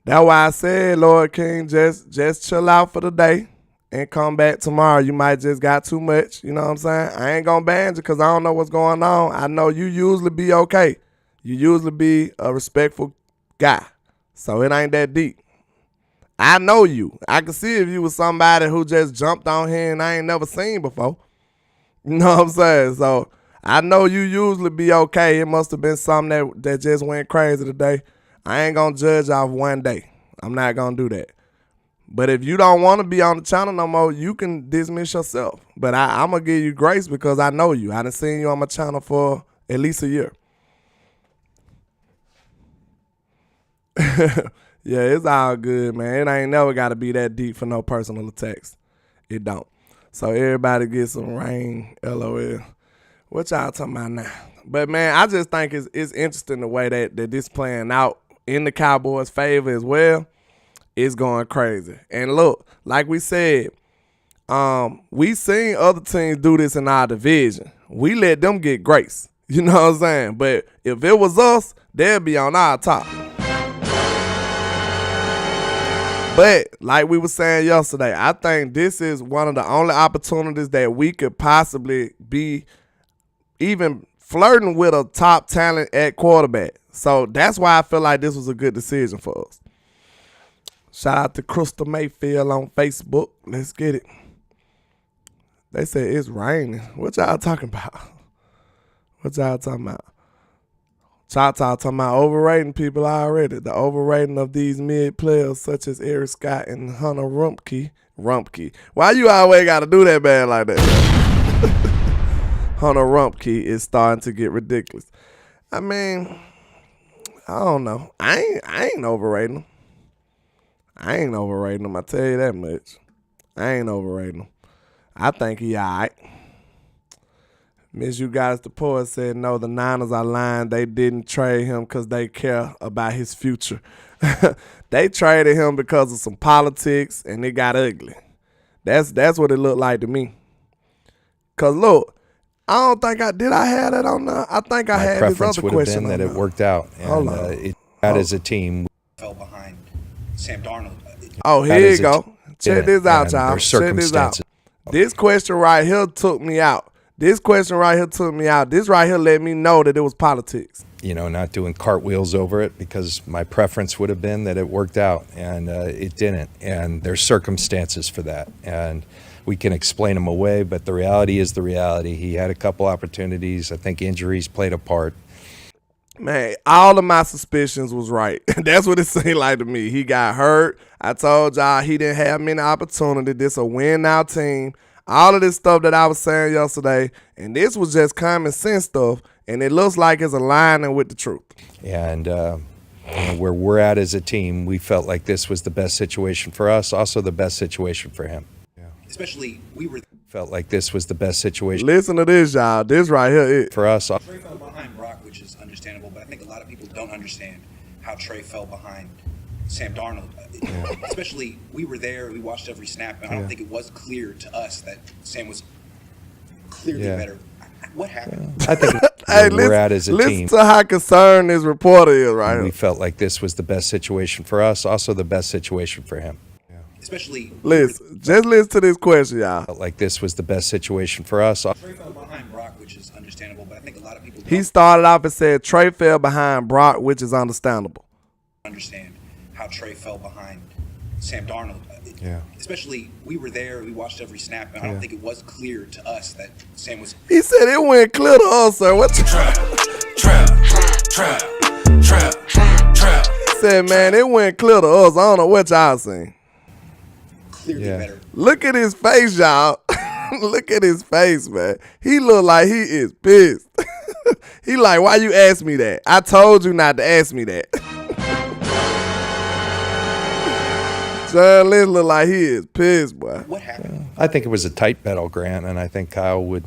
That's why I said, Lord King, just chill out for the day and come back tomorrow. You might just got too much, you know what I'm saying? I ain't gonna ban you because I don't know what's going on. I know you usually be okay. You usually be a respectful guy. So it ain't that deep. I know you. I can see if you was somebody who just jumped on here and I ain't never seen before. You know what I'm saying? So I know you usually be okay. It must have been something that just went crazy today. I ain't gonna judge off one day. I'm not gonna do that. But if you don't want to be on the channel no more, you can dismiss yourself. But I'm gonna give you grace because I know you. I done seen you on my channel for at least a year. Yeah, it's all good, man. It ain't never got to be that deep for no personal attacks. It don't. So everybody get some rain, LOL. What y'all talking about now? But, man, I just think it's interesting the way that this playing out in the Cowboys' favor as well. It's going crazy. And, look, like we said, we seen other teams do this in our division. We let them get grace. You know what I'm saying? But if it was us, they'd be on our top. But like we were saying yesterday, I think this is one of the only opportunities that we could possibly be even flirting with a top talent at quarterback. So that's why I feel like this was a good decision for us. Shout out to Crystal Mayfield on Facebook. Let's get it. They said it's raining. What y'all talking about? Chata talking about overrating people already. The overrating of these mid players such as Eric Scott and Hunter Rumpke. Why you always got to do that bad like that? Hunter Rumpke is starting to get ridiculous. I mean, I don't know. I ain't overrating him. I tell you that much. I ain't overrating him. I think he all right. Miss You Got Us the Poet said, no, the Niners are lying. They didn't trade him because they care about his future. They traded him because of some politics, and it got ugly. That's what it looked like to me. Because, look, I don't think I had that on there. I think I My had this preference other would have question been on that it there. worked out. And it got as a team. Fell behind Sam Darnold. Oh, That here is you a go. team, Check this out, and y'all. there's Check this out. circumstances. This question right here took me out. This right here let me know that it was politics. You know, not doing cartwheels over it, because my preference would have been that it worked out, and it didn't. And there's circumstances for that, and we can explain them away, but the reality is the reality. He had a couple opportunities. I think injuries played a part. Man, all of my suspicions was right. That's what it seemed like to me. He got hurt. I told y'all he didn't have many opportunities. This a win now team. All of this stuff that I was saying yesterday, and this was just common sense stuff, and it looks like it's aligning with the truth. And you know, where we're at as a team, we felt like this was the best situation for us, also the best situation for him. Especially, we were Felt like this was the best situation Listen to this, y'all. This right here, for us. Trey fell behind Brock, which is understandable, but I think a lot of people don't understand how Trey fell behind Sam Darnold. Especially, we were there, we watched every snap, and I don't think it was clear to us that Sam was clearly better. What happened? I think Hey, where we're at as a listen team, to how concerned this reporter is right we here. felt like this was the best situation for us, also the best situation for him. Especially, Just listen to this question, y'all. Felt like this was the best situation for us. Trey fell behind Brock, which is understandable, but I think a lot of people He don't started off and said Trey fell behind Brock, which is understandable. understand how Trey fell behind Sam Darnold. Yeah. Especially, we were there, we watched every snap, and I don't think it was clear to us that Sam was He said it went clear to us, sir. What you He said, man, it went clear to us. I don't know what y'all seen. clearly better. Look at his face, y'all. Look at his face, man. He look like he is pissed. He like, why you ask me that? I told you not to ask me that. John Lynch look like he is pissed, boy. What happened? I think it was a tight battle, Grant, and I think Kyle would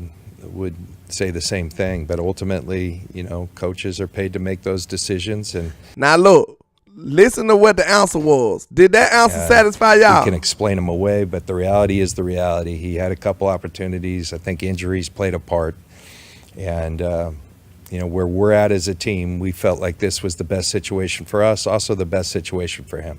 say the same thing. But ultimately, you know, coaches are paid to make those decisions, and Now look, listen to what the answer was. Did that answer satisfy y'all? we can explain them away, but the reality is the reality. He had a couple opportunities. I think injuries played a part, and you know, where we're at as a team, we felt like this was the best situation for us, also the best situation for him.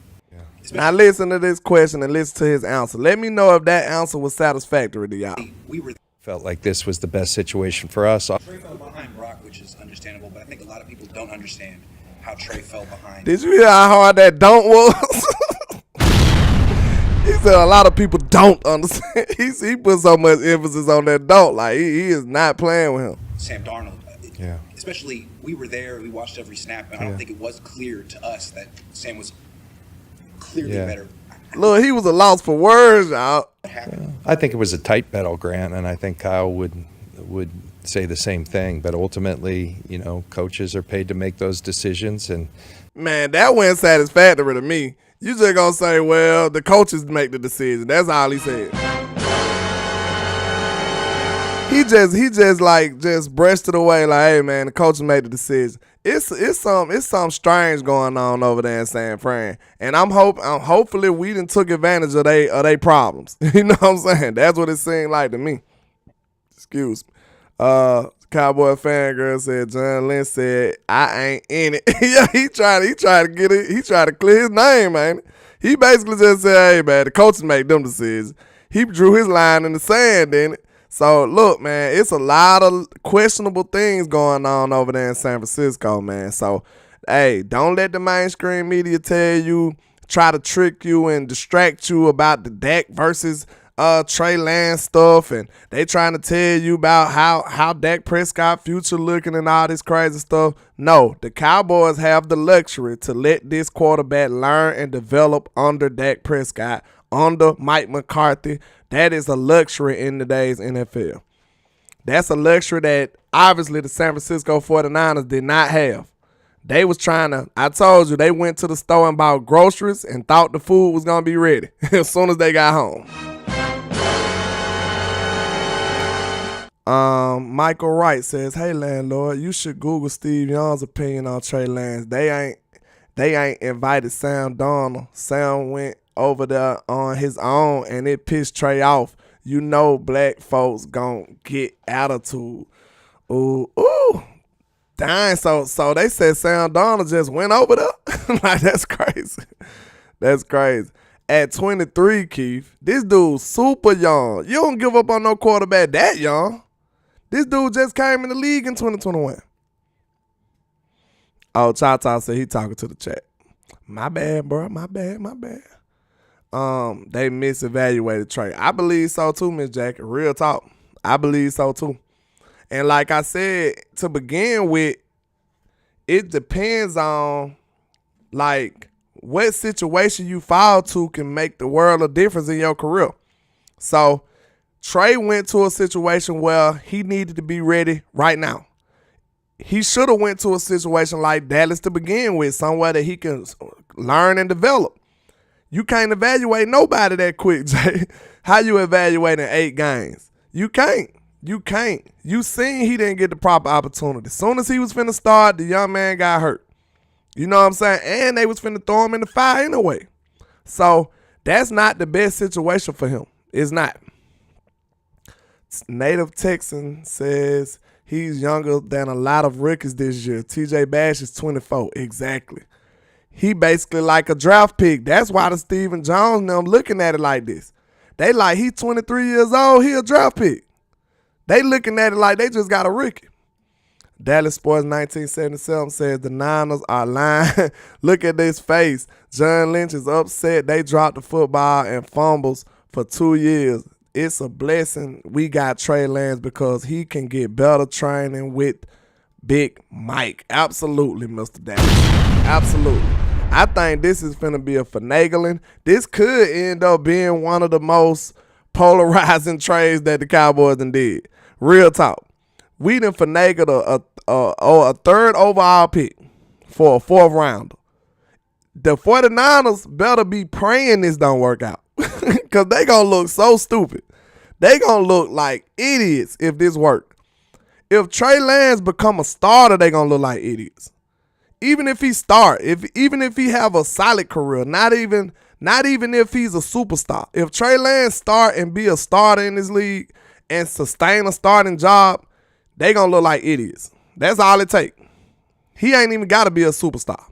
Now listen to this question and listen to his answer. Let me know if that answer was satisfactory to y'all. We were Felt like this was the best situation for us. Trey fell behind Brock, which is understandable, but I think a lot of people don't understand how Trey fell behind. Did you hear how hard that don't was? He said a lot of people don't understand. He put so much emphasis on that don't. Like he is not playing with him. Sam Darnold. Yeah. Especially, we were there, we watched every snap, and I don't think it was clear to us that Sam was clearly better. Look, he was a loss for words, y'all. What happened? I think it was a tight battle, Grant, and I think Kyle would say the same thing. But ultimately, you know, coaches are paid to make those decisions, and Man, that wasn't satisfactory to me. You just gonna say, well, the coaches make the decision. That's all he said. He just brushed it away like, hey man, the coaches made the decision. It's something strange going on over there in San Fran, and hopefully we done took advantage of they problems. You know what I'm saying? That's what it seemed like to me. Excuse me. Cowboy fan girl said John Lynch said I ain't in it. Yeah, he tried to get it. He tried to clear his name, man. He basically just said, hey man, the coaches make them decisions. He drew his line in the sand, didn't it? So, look, man, it's a lot of questionable things going on over there in San Francisco, man. So, hey, don't let the mainstream media try to trick you and distract you about the Dak versus Trey Lance stuff. And they trying to tell you about how Dak Prescott future looking and all this crazy stuff. No, the Cowboys have the luxury to let this quarterback learn and develop under Dak Prescott, under Mike McCarthy. That is a luxury in today's NFL. That's a luxury that obviously the San Francisco 49ers did not have. They was trying to, I told you, they went to the store and bought groceries and thought the food was going to be ready as soon as they got home. Michael Wright says, "Hey Landlord, you should Google Steve Young's opinion on Trey Lance. They ain't invited Sam Darnold. Sam went over there on his own and it pissed Trey off. You know black folks gon' get attitude." Ooh. Dang, so they said Sam Darnold just went over there? Like, that's crazy. That's crazy. At 23, Keith, this dude's super young. You don't give up on no quarterback that young. This dude just came in the league in 2021. Oh, Cha said he talking to the chat. My bad, bro. My bad. They misevaluated Trey. I believe so too, Miss Jackie. Real talk. I believe so too. And like I said, to begin with, it depends on, like, what situation you fall to can make the world of difference in your career. So, Trey went to a situation where he needed to be ready right now. He should have went to a situation like Dallas to begin with, somewhere that he can learn and develop. You can't evaluate nobody that quick, Jay. How you evaluating 8 games? You can't. You seen he didn't get the proper opportunity. As soon as he was finna start, the young man got hurt. You know what I'm saying? And they was finna throw him in the fire anyway. So that's not the best situation for him. It's not. Native Texan says he's younger than a lot of rookies this year. TJ Bash is 24. Exactly. He basically like a draft pick. That's why the Stephen Jones and them looking at it like this. They like, he's 23 years old, he a draft pick. They looking at it like they just got a rookie. Dallas Sports 1977 says the Niners are lying. Look at this face. John Lynch is upset they dropped the football and fumbles for 2 years. It's a blessing we got Trey Lance because he can get better training with Big Mike. Absolutely, Mr. Dallas. Absolutely. I think this is finna be a finagling. This could end up being one of the most polarizing trades that the Cowboys done did. Real talk. We done finagled a third overall pick for a 4th rounder. The 49ers better be praying this don't work out because they gonna look so stupid. They gonna look like idiots if this work. If Trey Lance become a starter, they gonna look like idiots. Even if he start, even if he have a solid career, not even if he's a superstar. If Trey Lance start and be a starter in this league and sustain a starting job, they gonna look like idiots. That's all it take. He ain't even gotta be a superstar.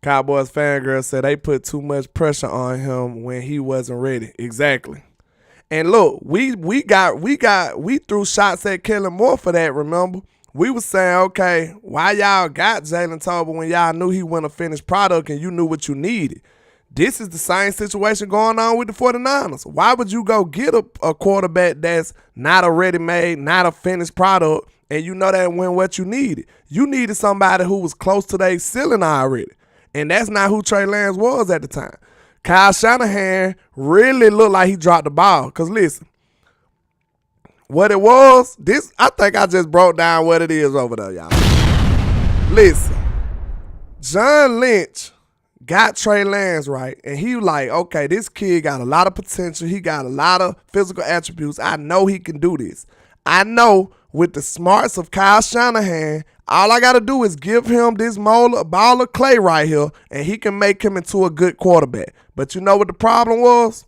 Cowboys fangirl said they put too much pressure on him when he wasn't ready. Exactly. And look, we threw shots at Kellen Moore for that, remember? We was saying, okay, why y'all got Jalen Tolbert when y'all knew he wasn't a finished product and you knew what you needed? This is the same situation going on with the 49ers. Why would you go get a quarterback that's not a ready-made, not a finished product, and you know that when what you needed? You needed somebody who was close to their ceiling already. And that's not who Trey Lance was at the time. Kyle Shanahan really looked like he dropped the ball. Because listen, what it was, I think I just broke down what it is over there, y'all. Listen, John Lynch got Trey Lance right, and he was like, okay, this kid got a lot of potential. He got a lot of physical attributes. I know he can do this. I know with the smarts of Kyle Shanahan, all I got to do is give him this ball of clay right here, and he can make him into a good quarterback. But you know what the problem was?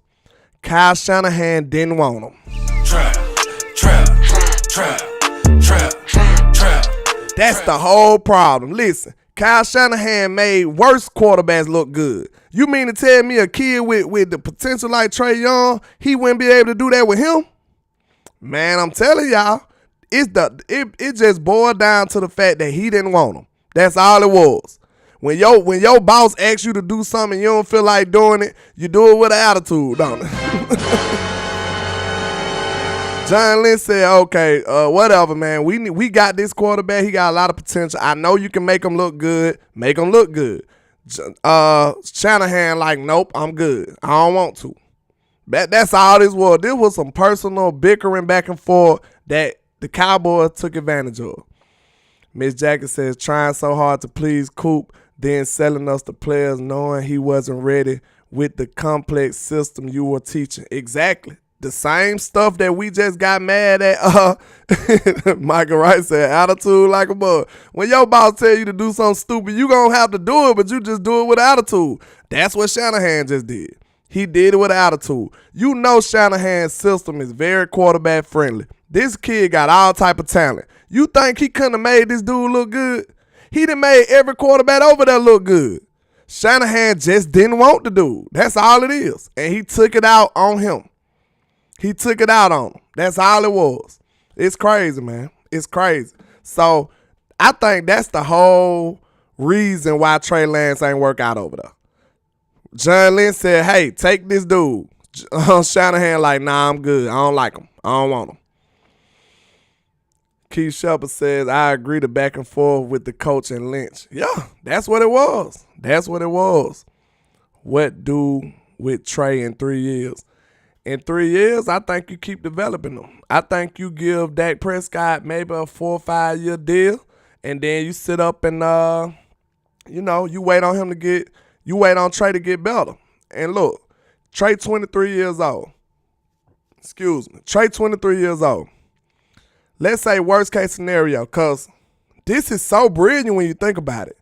Kyle Shanahan didn't want him. Trap. That's the whole problem. Listen, Kyle Shanahan made worse quarterbacks look good. You mean to tell me a kid with the potential like Trey Young, he wouldn't be able to do that with him? Man, I'm telling y'all, it just boiled down to the fact that he didn't want him. That's all it was. When your boss asks you to do something and you don't feel like doing it, you do it with an attitude, don't it? John Lynch said, okay, whatever, man. We got this quarterback. He got a lot of potential. I know you can make him look good. Make him look good. Shanahan like, nope, I'm good. I don't want to. That's all this was. This was some personal bickering back and forth that the Cowboys took advantage of. Miss Jacket says, trying so hard to please Coop, then selling us the players knowing he wasn't ready with the complex system you were teaching. Exactly. The same stuff that we just got mad at. Michael Wright said, attitude like a bug. When your boss tell you to do something stupid, you going to have to do it, but you just do it with attitude. That's what Shanahan just did. He did it with attitude. You know Shanahan's system is very quarterback friendly. This kid got all type of talent. You think he couldn't have made this dude look good? He done made every quarterback over there look good. Shanahan just didn't want the dude. That's all it is. And he took it out on him. He took it out on him. That's all it was. It's crazy, man. It's crazy. So I think that's the whole reason why Trey Lance ain't work out over there. John Lynch said, hey, take this dude. Shanahan like, nah, I'm good. I don't like him. I don't want him. Keith Shepard says, I agree to back and forth with the coach and Lynch. Yeah, that's what it was. That's what it was. What do with Trey in 3 years? In 3 years, I think you keep developing them. I think you give Dak Prescott maybe a 4 or 5 year deal, and then you sit up and, you wait on him to get, you wait on Trey to get better. And look, Trey 23 years old. Trey 23 years old. Let's say worst case scenario, because this is so brilliant when you think about it.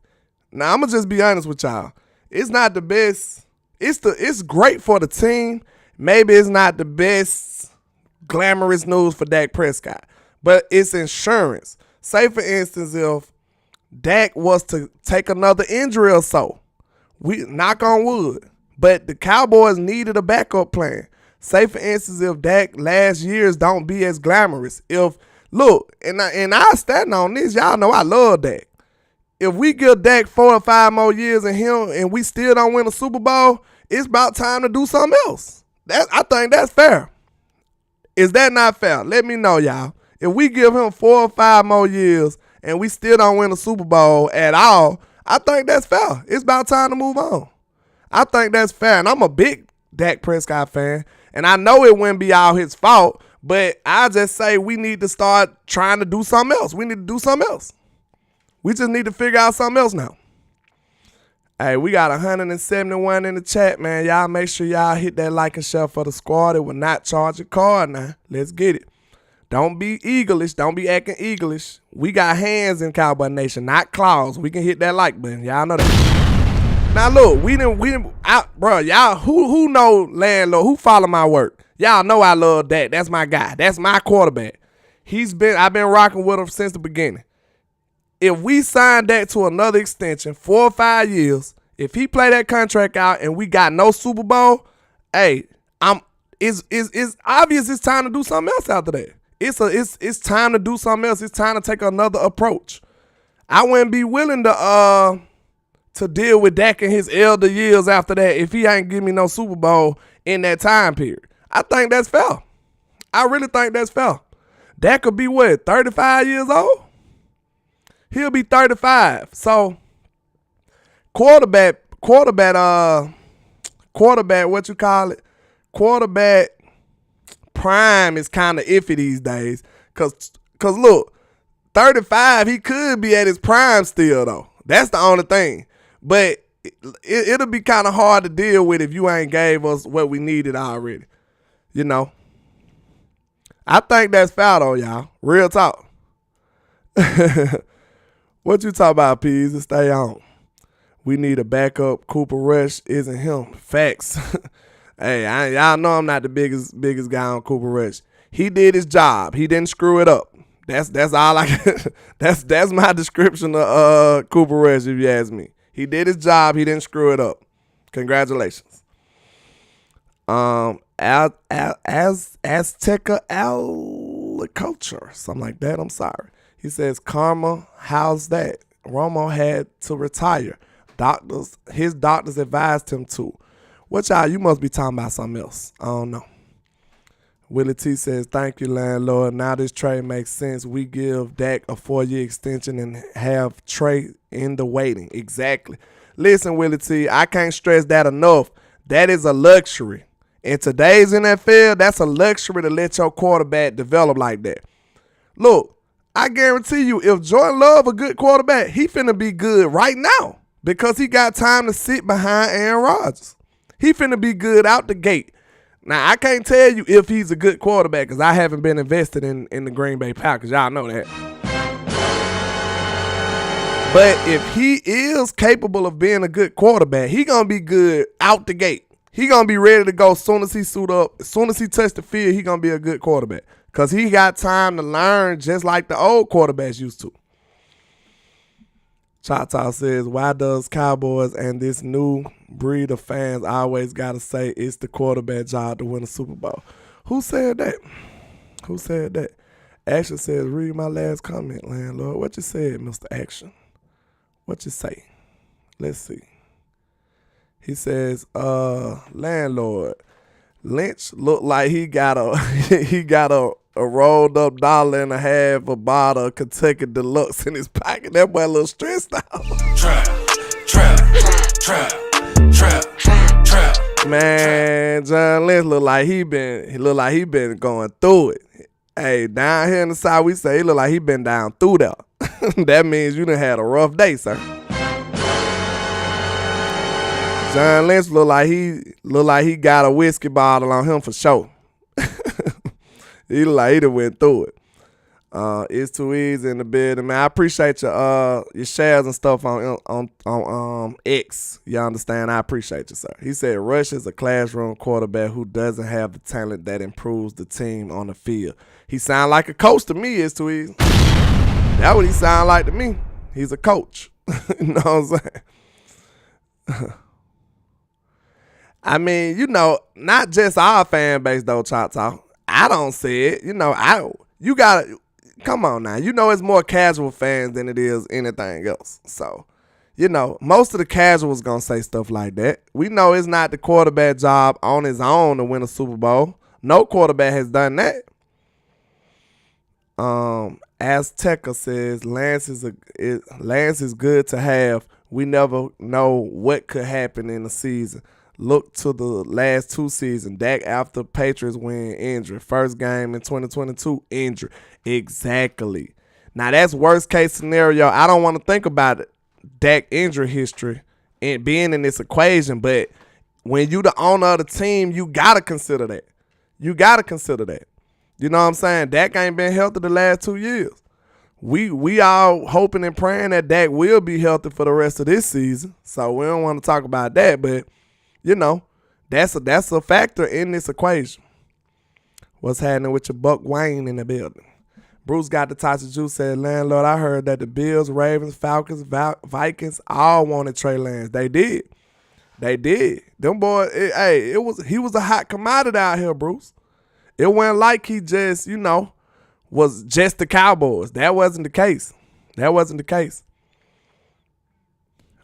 Now, I'm going to just be honest with y'all. It's not the best. It's great for the team. Maybe it's not the best glamorous news for Dak Prescott, but it's insurance. Say, for instance, if Dak was to take another injury or so, we knock on wood, but the Cowboys needed a backup plan. Say, for instance, if Dak last years don't be as glamorous. Look, and I stand on this. Y'all know I love Dak. If we give Dak 4 or 5 more years in him and we still don't win a Super Bowl, it's about time to do something else. I think that's fair. Is that not fair? Let me know, y'all. If we give him 4 or 5 more years and we still don't win a Super Bowl at all, I think that's fair. It's about time to move on. I think that's fair. And I'm a big Dak Prescott fan. And I know it wouldn't be all his fault, but I just say we need to start trying to do something else. We need to do something else. We just need to figure out something else now. Hey, we got 171 in the chat, man. Y'all make sure y'all hit that like and share for the squad. It will not charge a card now. Let's get it. Don't be eagleish. Don't be acting eagleish. We got hands in Cowboy Nation, not claws. We can hit that like button. Y'all know that. Now look, bro, y'all who know Landlord, who follow my work. Y'all know I love that. That's my guy. That's my quarterback. I've been rocking with him since the beginning. If we sign that to another extension, 4 or 5 years, if he play that contract out and we got no Super Bowl, hey, it's obvious it's time to do something else after that. It's time to do something else. It's time to take another approach. I wouldn't be willing to deal with Dak in his elder years after that if he ain't give me no Super Bowl in that time period. I think that's fair. I really think that's fair. Dak could be what, 35 years old? He'll be 35. So quarterback, what you call it? Quarterback prime is kind of iffy these days. Cause look, 35, he could be at his prime still though. That's the only thing. But it'll be kind of hard to deal with if you ain't gave us what we needed already. You know. I think that's foul though, y'all. Real talk. What you talk about, Peas? To stay on. We need a backup. Cooper Rush isn't him. Facts. Hey, y'all know I'm not the biggest guy on Cooper Rush. He did his job. He didn't screw it up. That's all I can. That's my description of Cooper Rush, if you ask me. He did his job. He didn't screw it up. Congratulations. Azteca Culture, something like that. I'm sorry. He says, karma, how's that? Romo had to retire. His doctors advised him to. What y'all, you must be talking about something else. I don't know. Willie T says, thank you, Landlord. Now this trade makes sense. We give Dak a 4-year extension and have Trey in the waiting. Exactly. Listen, Willie T, I can't stress that enough. That is a luxury. In today's NFL, that's a luxury to let your quarterback develop like that. Look, I guarantee you, if Jordan Love a good quarterback, he finna be good right now because he got time to sit behind Aaron Rodgers. He finna be good out the gate. Now, I can't tell you if he's a good quarterback because I haven't been invested in the Green Bay Packers. Y'all know that. But if he is capable of being a good quarterback, he going to be good out the gate. He going to be ready to go as soon as he suit up. As soon as he touch the field, he going to be a good quarterback because he got time to learn just like the old quarterbacks used to. Chata says, why does Cowboys and this new breed of fans always got to say it's the quarterback job to win a Super Bowl? Who said that? Who said that? Action says, read my last comment, Landlord. What you said, Mr. Action? What you say? Let's see. He says, Landlord, Lynch looked like he got a rolled up $1.50 a bottle of Kentucky Deluxe in his pocket. That boy a little stressed out. Trap. Man, John Lynch look like he been going through it. Hey, down here in the South, we say he look like he been down through there. That means you done had a rough day, sir. John Lynch look like he got a whiskey bottle on him for sure. He look like he done went through it. It's too easy in the building, man. I appreciate your shares and stuff on X. You understand? I appreciate you, sir. He said Rush is a classroom quarterback who doesn't have the talent that improves the team on the field. He sound like a coach to me. It's too easy. That's what he sound like to me. He's a coach. You know what I'm saying? I mean, you know, not just our fan base though, Choctaw. I don't see it. You know, you gotta come on now. You know it's more casual fans than it is anything else. So, you know, most of the casuals gonna say stuff like that. We know it's not the quarterback job on his own to win a Super Bowl. No quarterback has done that. Azteca says Lance is good to have. We never know what could happen in the season. Look to the last two seasons. Dak after Patriots win injury. First game in 2022 injury. Exactly. Now that's worst case scenario. I don't want to think about it. Dak injury history and being in this equation, but when you the owner of the team, you gotta consider that. You gotta consider that. You know what I'm saying? Dak ain't been healthy the last 2 years. We all hoping and praying that Dak will be healthy for the rest of this season. So we don't want to talk about that, but you know, that's a factor in this equation. What's happening with your Buck Wayne in the building? Bruce got the touch of juice, said, Landlord, I heard that the Bills, Ravens, Falcons, Vikings all wanted Trey Lance. They did. Them boys, he was a hot commodity out here, Bruce. It wasn't like he just, you know, was just the Cowboys. That wasn't the case.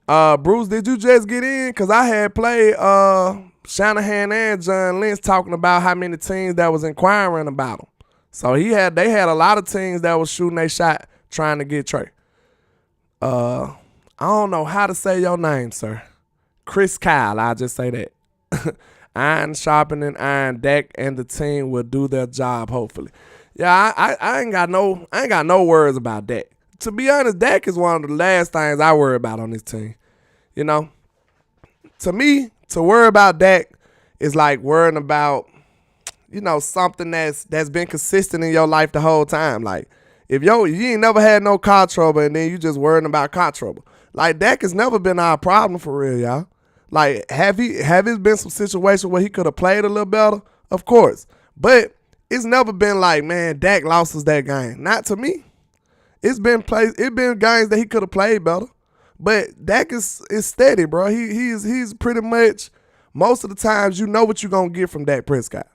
Bruce, did you just get in? Because I had played Shanahan and John Lynch talking about how many teams that was inquiring about him. So they had a lot of teams that was shooting their shot trying to get Trey. I don't know how to say your name, sir. Chris Kyle, I'll just say that. Iron sharpening iron. Dak and the team will do their job, hopefully. Yeah, I ain't got no words about Dak. To be honest, Dak is one of the last things I worry about on this team. You know, to me, to worry about Dak is like worrying about, you know, something that's been consistent in your life the whole time. Like, if you ain't never had no car trouble and then you just worrying about car trouble. Like, Dak has never been our problem for real, y'all. Like, have it been some situations where he could have played a little better? Of course. But it's never been like, man, Dak lost us that game. Not to me. It's been games that he could have played better. But Dak is steady, bro. He's pretty much, most of the times you know what you're going to get from Dak Prescott.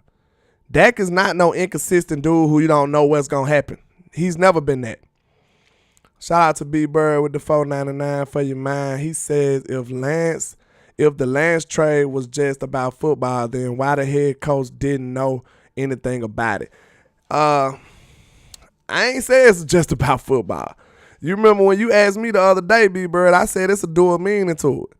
Dak is not no inconsistent dude who you don't know what's going to happen. He's never been that. Shout out to B Bird with the $4.99 for your mind. He says if the Lance trade was just about football, then why the head coach didn't know anything about it? I ain't say it's just about football. You remember when you asked me the other day, B Bird, I said it's a dual meaning to it.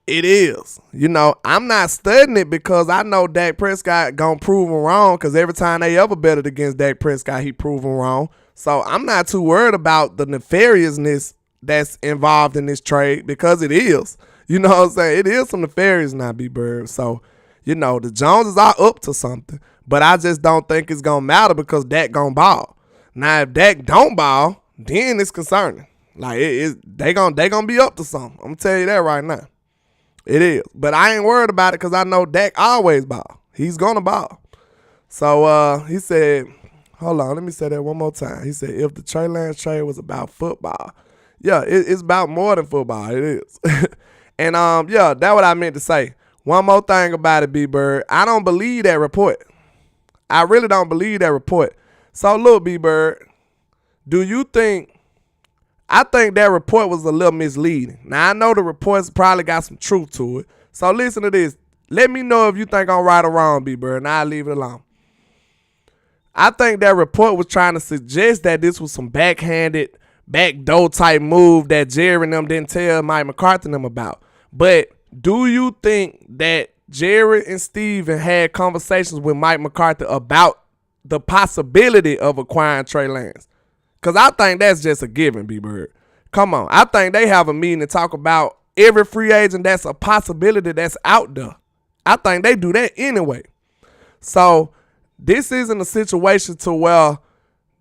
It is. You know, I'm not studying it because I know Dak Prescott gonna prove him wrong, because every time they ever betted against Dak Prescott, he proved him wrong. So I'm not too worried about the nefariousness that's involved in this trade, because it is. You know what I'm saying? It is some nefarious now, B-Bird. So, you know, the Joneses are up to something, but I just don't think it's gonna matter because Dak gonna ball. Now, if Dak don't ball, then it's concerning. Like, they gonna be up to something. I'm gonna tell you that right now. It is. But I ain't worried about it because I know Dak always ball. He's going to ball. So he said, hold on, let me say that one more time. He said, if the Trey Lance trade was about football, yeah, it's about more than football. It is. And, yeah, that's what I meant to say. One more thing about it, B-Bird. I don't believe that report. I really don't believe that report. So, look, B-Bird, do you think, I think that report was a little misleading. Now, I know the reports probably got some truth to it. So listen to this. Let me know if you think I'm right or wrong, B-Bird, and I'll leave it alone. I think that report was trying to suggest that this was some backhanded, backdoor type move that Jerry and them didn't tell Mike McCarthy and them about. But do you think that Jerry and Steven had conversations with Mike McCarthy about the possibility of acquiring Trey Lance? Because I think that's just a given, B-Bird. Come on. I think they have a meeting to talk about every free agent that's a possibility that's out there. I think they do that anyway. So this isn't a situation to where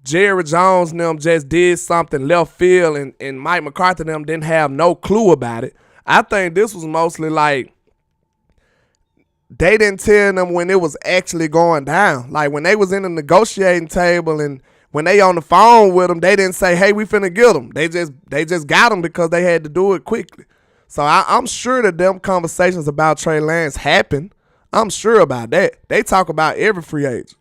Jerry Jones and them just did something left field and Mike McCarthy and them didn't have no clue about it. I think this was mostly like they didn't tell them when it was actually going down. Like when they was in the negotiating table and when they on the phone with them, they didn't say, hey, we finna get them. They just got them because they had to do it quickly. So I'm sure that them conversations about Trey Lance happened. I'm sure about that. They talk about every free agent.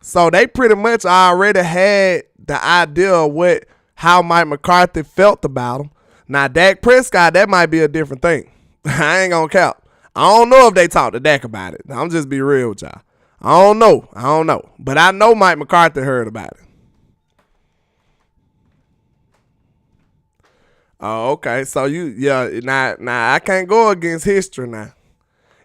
So they pretty much already had the idea of how Mike McCarthy felt about him. Now, Dak Prescott, that might be a different thing. I ain't gonna cap. I don't know if they talked to Dak about it. I'm just be real with y'all. I don't know. But I know Mike McCarthy heard about it. Oh, okay. So now I can't go against history now.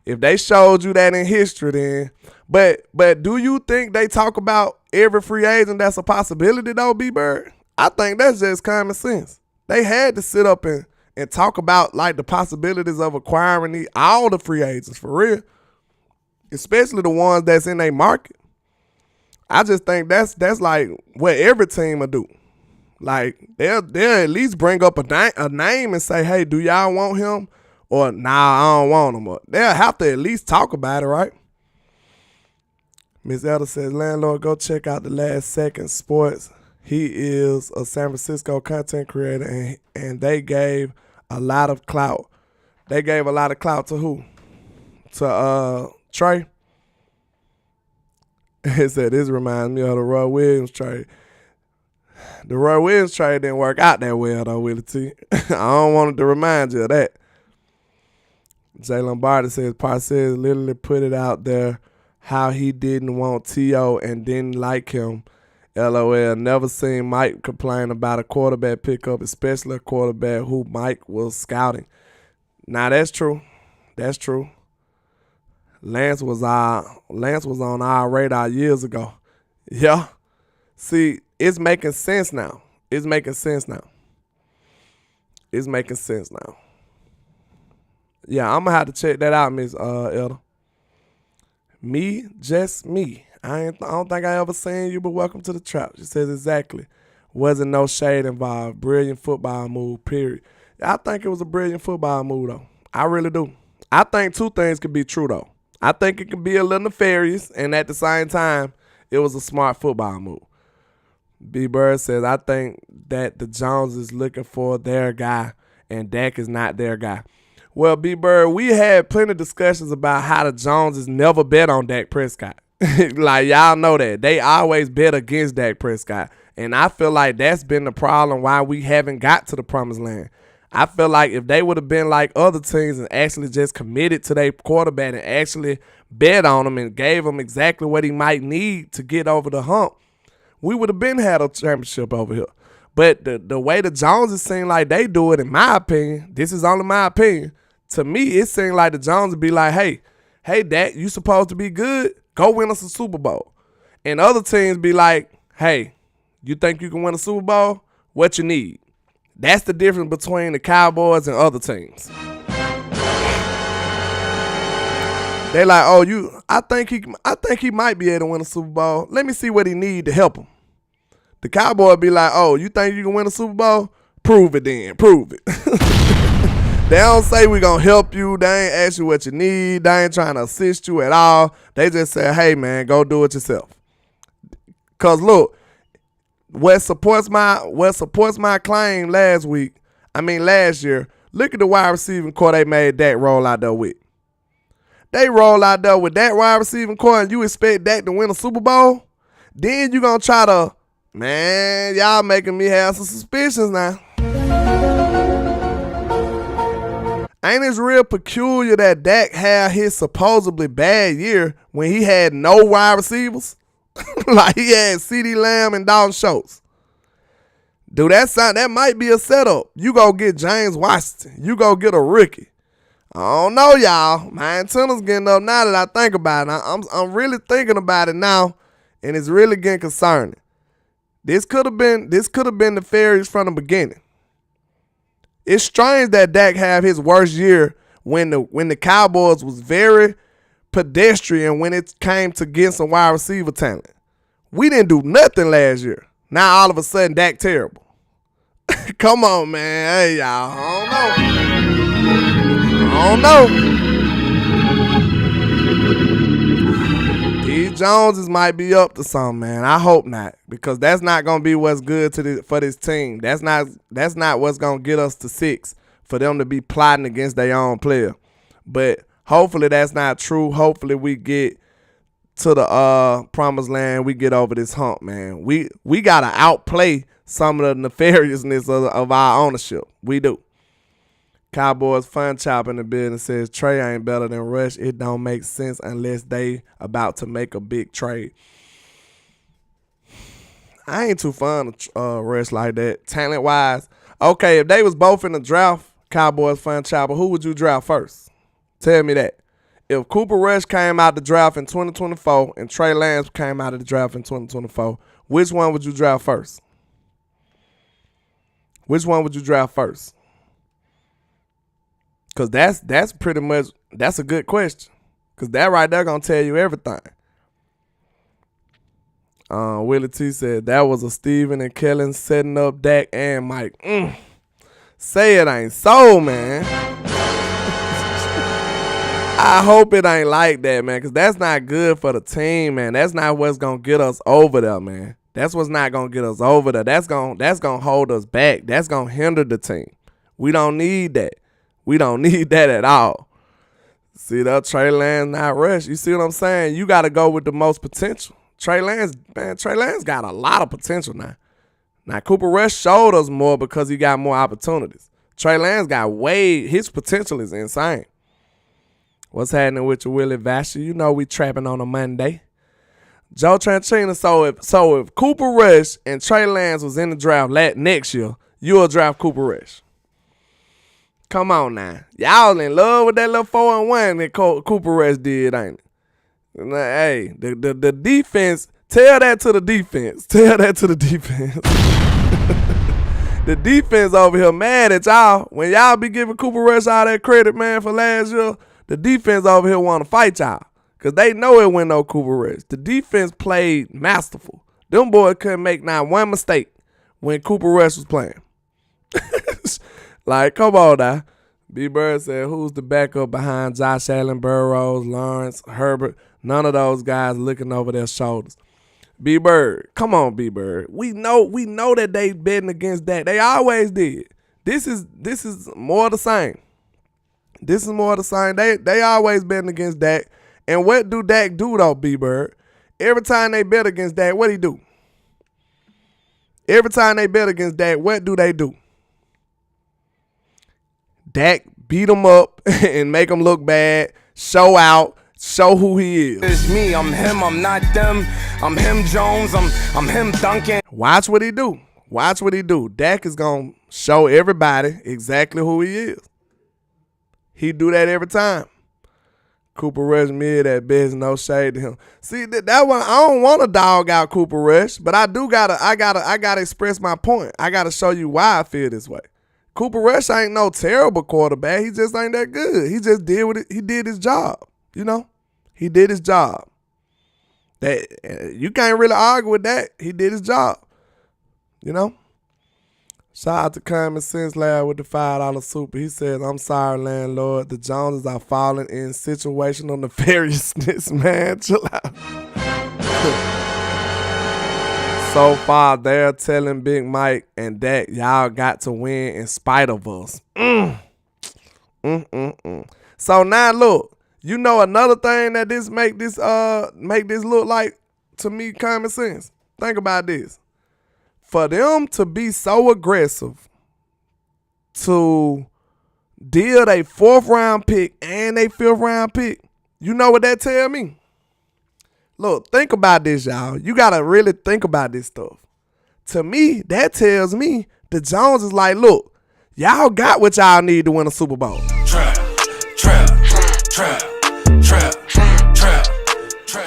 If they showed you that in history, then but do you think they talk about every free agent that's a possibility though, B-Bird? I think that's just common sense. They had to sit up and talk about like the possibilities of acquiring all the free agents for real. Especially the ones that's in their market. I just think that's like what every team will do. Like they'll at least bring up a name and say, hey, do y'all want him? Or nah, I don't want him. Or they'll have to at least talk about it, right? Ms. Elder says, Landlord, go check out the Last Second Sports. He is a San Francisco content creator, and they gave a lot of clout. They gave a lot of clout to who? To Trey. It said, this reminds me of the Roy Williams trade. The Roy Williams trade didn't work out that well, though, Willie T. I don't want to remind you of that. Jay Lombardi says, Parcells literally put it out there how he didn't want T.O. and didn't like him. LOL. Never seen Mike complain about a quarterback pickup, especially a quarterback who Mike was scouting. Now, that's true. That's true. Lance was on our radar years ago. Yeah. See, it's making sense now. It's making sense now. Yeah, I'm going to have to check that out, Miss Elder. Me, just me. I don't think I ever seen you, but welcome to the trap. She says exactly. Wasn't no shade involved. Brilliant football move, period. I think it was a brilliant football move, though. I really do. I think two things could be true, though. I think it could be a little nefarious, and at the same time, it was a smart football move. B. Bird says, I think that the Jones is looking for their guy, and Dak is not their guy. Well, B. Bird, we had plenty of discussions about how the Joneses never bet on Dak Prescott. Like, y'all know that. They always bet against Dak Prescott. And I feel like that's been the problem why we haven't got to the promised land. I feel like if they would have been like other teams and actually just committed to their quarterback and actually bet on him and gave him exactly what he might need to get over the hump, we would have been had a championship over here. But the way the Joneses seem like they do it, in my opinion, this is only my opinion, To me, it seemed like the Jones would be like, hey, Dak, you supposed to be good? Go win us a Super Bowl. And other teams be like, hey, you think you can win a Super Bowl? What you need? That's the difference between the Cowboys and other teams. They like, oh, I think he might be able to win a Super Bowl. Let me see what he need to help him. The Cowboys be like, oh, you think you can win a Super Bowl? Prove it then. Prove it. They don't say we gonna help you. They ain't ask you what you need. They ain't trying to assist you at all. They just say, hey man, go do it yourself. Cause look, what supports my claim last year, look at the wide receiving core they made Dak roll out there with. They roll out there with that wide receiving core and you expect Dak to win a Super Bowl? Then you gonna try to, man, y'all making me have some suspicions now. Ain't it real peculiar that Dak had his supposedly bad year when he had no wide receivers? Like he had CeeDee Lamb and Dalton Schultz. Dude, that might be a setup. You go get James Washington. You go get a rookie. I don't know, y'all. My antenna's getting up now that I think about it. I'm really thinking about it now, and it's really getting concerning. This could have been the fairies from the beginning. It's strange that Dak had his worst year when the Cowboys was very pedestrian when it came to getting some wide receiver talent. We didn't do nothing last year. Now all of a sudden Dak terrible. Come on, man. Hey, y'all. I don't know. These Joneses might be up to something, man. I hope not, because that's not gonna be what's good for this team. That's not what's gonna get us to 6 for them to be plotting against their own player. But hopefully that's not true. Hopefully we get to the promised land. We get over this hump, man. We gotta outplay some of the nefariousness of our ownership. We do. Cowboys Fun Chop in the building says Trey ain't better than Rush. It don't make sense unless they about to make a big trade. I ain't too fun of Rush like that, talent wise. Okay, if they was both in the draft, Cowboys Fun Chopper, who would you draft first? Tell me that. If Cooper Rush came out the draft in 2024 and Trey Lance came out of the draft in 2024, which one would you draft first? Which one would you draft first? Because that's pretty much, that's a good question. Because that right there going to tell you everything. Willie T said, that was a Steven and Kellen setting up Dak and Mike. Say it ain't so, man. I hope it ain't like that, man, because that's not good for the team, man. That's not what's going to get us over there, man. That's what's not going to get us over there. That's going to hold us back. That's going to hinder the team. We don't need that. We don't need that at all. See that Trey Lance not Rush. You see what I'm saying? You got to go with the most potential. Trey Lance got a lot of potential now. Now, Cooper Rush showed us more because he got more opportunities. Trey Lance got his potential is insane. What's happening with you, Willie Vasher? You know we trapping on a Monday. Joe Tranchina, so if Cooper Rush and Trey Lance was in the draft next year, you'll draft Cooper Rush. Come on now. Y'all in love with that little 4-1 that Cooper Rush did, ain't it? Hey, the defense, tell that to the defense. Tell that to the defense. The defense over here mad at y'all. When y'all be giving Cooper Rush all that credit, man, for last year, the defense over here want to fight y'all. Because they know it went no Cooper Rush. The defense played masterful. Them boys couldn't make not one mistake when Cooper Rush was playing. Like, come on now. B. Bird said, who's the backup behind Josh Allen, Burrows, Lawrence, Herbert? None of those guys looking over their shoulders. B. Bird, come on, B. Bird. We know that they betting against that. They always did. This is more of the same. This is more of the same. They always betting against Dak. And what do Dak do though, B. Bird? Every time they bet against Dak, what do he do? Every time they bet against Dak, what do they do? Dak beat him up and make him look bad, show out, show who he is. It's me, I'm him, I'm not them. I'm him Jones, I'm him Duncan. Watch what he do. Watch what he do. Dak is going to show everybody exactly who he is. He do that every time. Cooper Rush mid at best, no shade to him. See, that one, I don't want to dog out Cooper Rush, but I gotta express my point. I gotta show you why I feel this way. Cooper Rush ain't no terrible quarterback. He just ain't that good. He just did what he did his job. You know, he did his job. That you can't really argue with that. He did his job. You know. Shout out to Common Sense Lab with the $5 super. He says, I'm sorry, landlord. The Joneses are falling in situational nefariousness, man. Chill out. So far, they're telling Big Mike and Dak, y'all got to win in spite of us. So now, look, you know another thing that this make this look like to me common sense. Think about this. For them to be so aggressive to deal a 4th round pick and a 5th round pick, you know what that tell me? Look, think about this, y'all. You got to really think about this stuff. To me, that tells me the Jones is like, look, y'all got what y'all need to win a Super Bowl. Trap.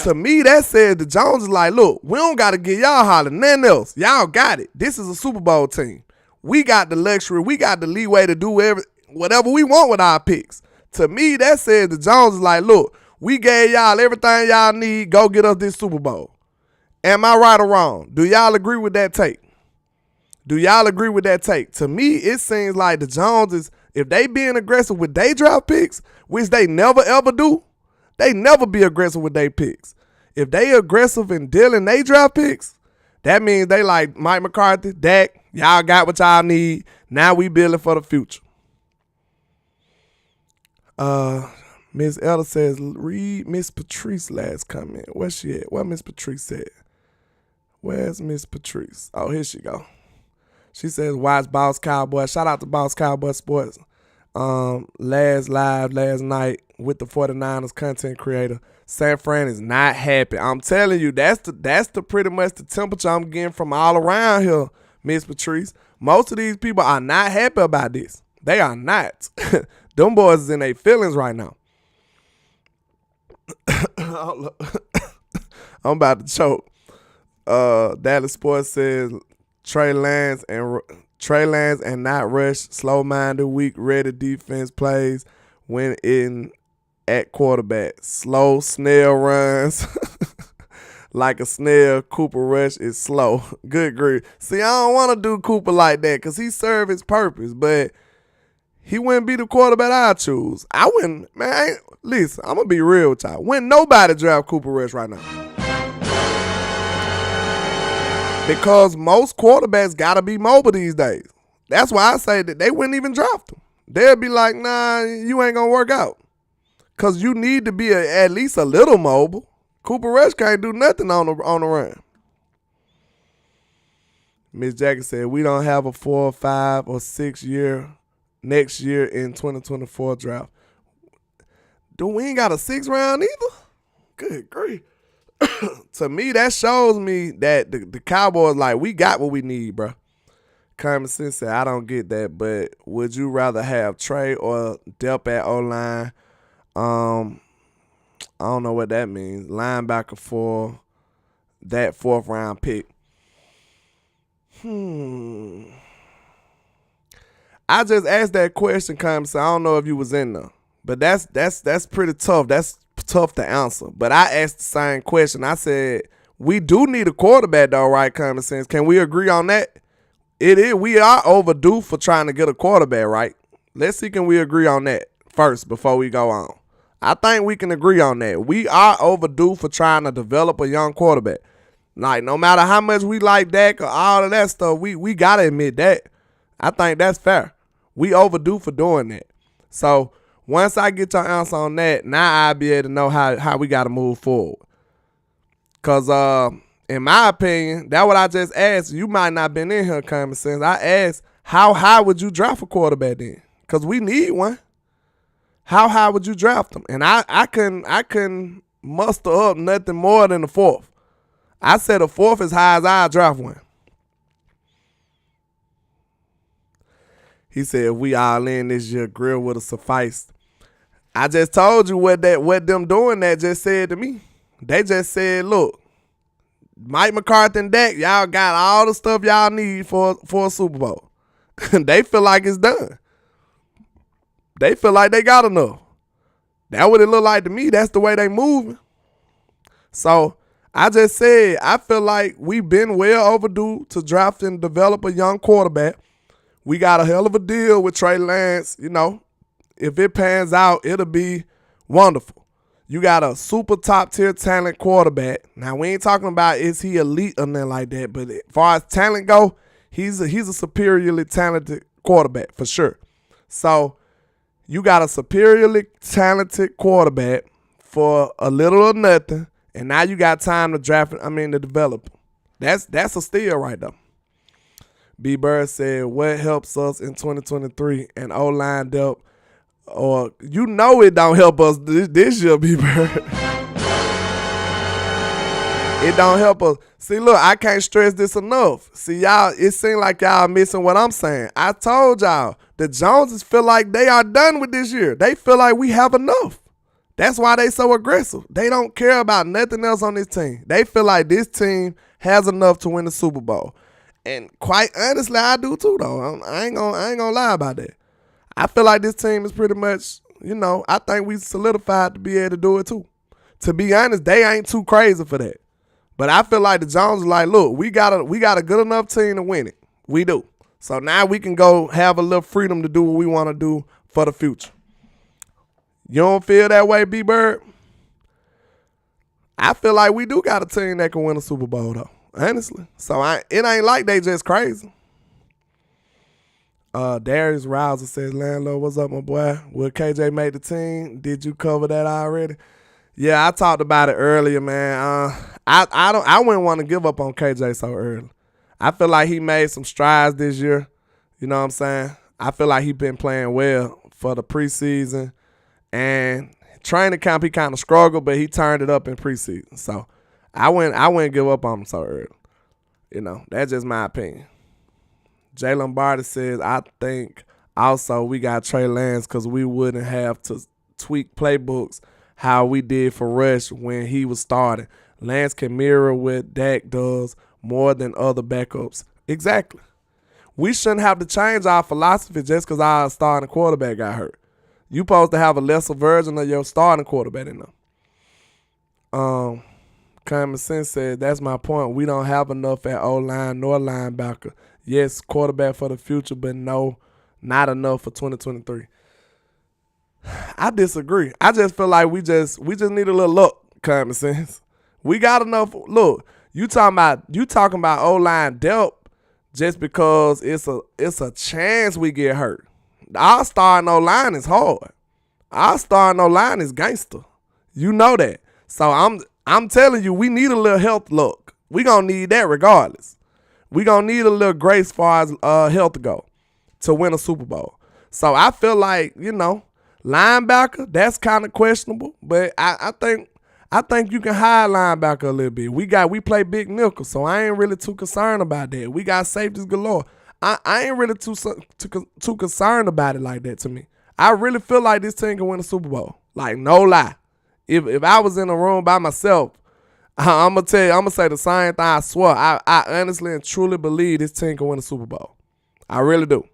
To me, that says the Jones is like, look, we don't got to get y'all hollering nothing else. Y'all got it. This is a Super Bowl team. We got the luxury. We got the leeway to do whatever we want with our picks. To me, that says the Jones is like, look, we gave y'all everything y'all need. Go get us this Super Bowl. Am I right or wrong? Do y'all agree with that take? Do y'all agree with that take? To me, it seems like the Joneses, if they being aggressive with their draft picks, which they never ever do, they never be aggressive with their picks. If they aggressive in dealing they draft picks, that means they like Mike McCarthy, Dak, y'all got what y'all need. Now we building for the future. Ms. Elder says, read Miss Patrice's last comment. Where's she at? What Miss Patrice said? Where's Miss Patrice? Oh, here she go. She says, watch Boss Cowboy. Shout out to Boss Cowboy Sports. Last night with the 49ers content creator. San Fran is not happy. I'm telling you, that's the pretty much the temperature I'm getting from all around here, Miss Patrice. Most of these people are not happy about this. They are not. Them boys is in their feelings right now. I'm about to choke. Dallas Sports says Trey Lance and not Rush, slow-minded, weak-ready defense plays when in at quarterback. Slow snail runs like a snail. Cooper Rush is slow. Good grief. See, I don't want to do Cooper like that because he served his purpose, but he wouldn't be the quarterback I choose. I wouldn't, man. Listen, I'm going to be real with y'all. Wouldn't nobody draft Cooper Rush right now. Because most quarterbacks got to be mobile these days. That's why I say that they wouldn't even draft him. They'll be like, nah, you ain't going to work out. Because you need to be at least a little mobile. Cooper Rush can't do nothing on the run. Miss Jackson said, we don't have a 4, 5, or 6 year next year in 2024 draft. We ain't got a 6th round either? Good grief. To me, that shows me that the Cowboys, like, we got what we need, bro. Common Sense said, I don't get that, but would you rather have Trey or Delp at O-line? I don't know what that means. Linebacker for that 4th round pick. I just asked that question, Common Sense. I don't know if you was in there. But that's pretty tough. That's tough to answer. But I asked the same question. I said, we do need a quarterback though, right, Common Sense? Can we agree on that? It is. We are overdue for trying to get a quarterback, right? Let's see, can we agree on that first before we go on? I think we can agree on that. We are overdue for trying to develop a young quarterback. Like, no matter how much we like Dak or all of that stuff, we got to admit that. I think that's fair. We overdue for doing that. So, once I get your answer on that, now I'll be able to know how we got to move forward. Because, in my opinion, that's what I just asked. You might not have been in here, Common Sense. I asked, how high would you draft a quarterback then? Because we need one. How high would you draft him? And I couldn't muster up nothing more than the 4th. I said a 4th as high as I draft one. He said, if we all in this year, Grill would have sufficed. I just told you what them doing that just said to me. They just said, look, Mike McCarthy and Dak, y'all got all the stuff y'all need for a Super Bowl. They feel like it's done. They feel like they got enough. That's what it look like to me. That's the way they moving. So I just said, I feel like we've been well overdue to draft and develop a young quarterback. We got a hell of a deal with Trey Lance. You know, if it pans out, it'll be wonderful. You got a super top-tier talent quarterback. Now, we ain't talking about is he elite or nothing like that, but as far as talent go, he's a superiorly talented quarterback for sure. So you got a superiorly talented quarterback for a little or nothing, and now you got time to to develop him. That's a steal right there. B. Bird said, what helps us in 2023 and O-line depth, or you know it don't help us this year, B. Bird. It don't help us. See, look, I can't stress this enough. See, y'all, it seems like y'all missing what I'm saying. I told y'all, the Joneses feel like they are done with this year. They feel like we have enough. That's why they so aggressive. They don't care about nothing else on this team. They feel like this team has enough to win the Super Bowl. And quite honestly, I do too, though. I ain't gonna lie about that. I feel like this team is pretty much, I think we solidified to be able to do it too. To be honest, they ain't too crazy for that. But I feel like the Joneses like, look, we got a good enough team to win it. We do. So now we can go have a little freedom to do what we want to do for the future. You don't feel that way, B-Bird? I feel like we do got a team that can win a Super Bowl, though, honestly. So it ain't like they just crazy. Darius Rouser says, Landlord, what's up, my boy? Will KJ make the team? Did you cover that already? Yeah, I talked about it earlier, man. I wouldn't want to give up on KJ so early. I feel like he made some strides this year. You know what I'm saying? I feel like he been playing well for the preseason. And training camp, he kind of struggled, but he turned it up in preseason. So I wouldn't give up on him so early. That's just my opinion. Jay Lombardi says, I think also we got Trey Lance because we wouldn't have to tweak playbooks how we did for Rush when he was starting. Lance can mirror what Dak does more than other backups. Exactly. We shouldn't have to change our philosophy just because our starting quarterback got hurt. You supposed to have a lesser version of your starting quarterback in them. Common Sense said, that's my point. We don't have enough at O-line nor linebacker. Yes, quarterback for the future, but no, not enough for 2023. I disagree. I just feel like we just need a little luck, Common Sense. We got enough. Look, you talking about O-line depth just because it's a chance we get hurt. Our starting O-line is hard. Our starting O-line is gangster. You know that. So I'm telling you, we need a little health luck. We gonna need that regardless. We gonna need a little grace as far as health go to win a Super Bowl. So I feel like, linebacker, that's kind of questionable, but I think you can hide linebacker a little bit. We play big nickel, so I ain't really too concerned about that. We got safeties galore. I ain't really too concerned about it like that to me. I really feel like this team can win a Super Bowl. Like, no lie. If I was in a room by myself, I'm going to say the same thing. I swear. I honestly and truly believe this team can win a Super Bowl. I really do.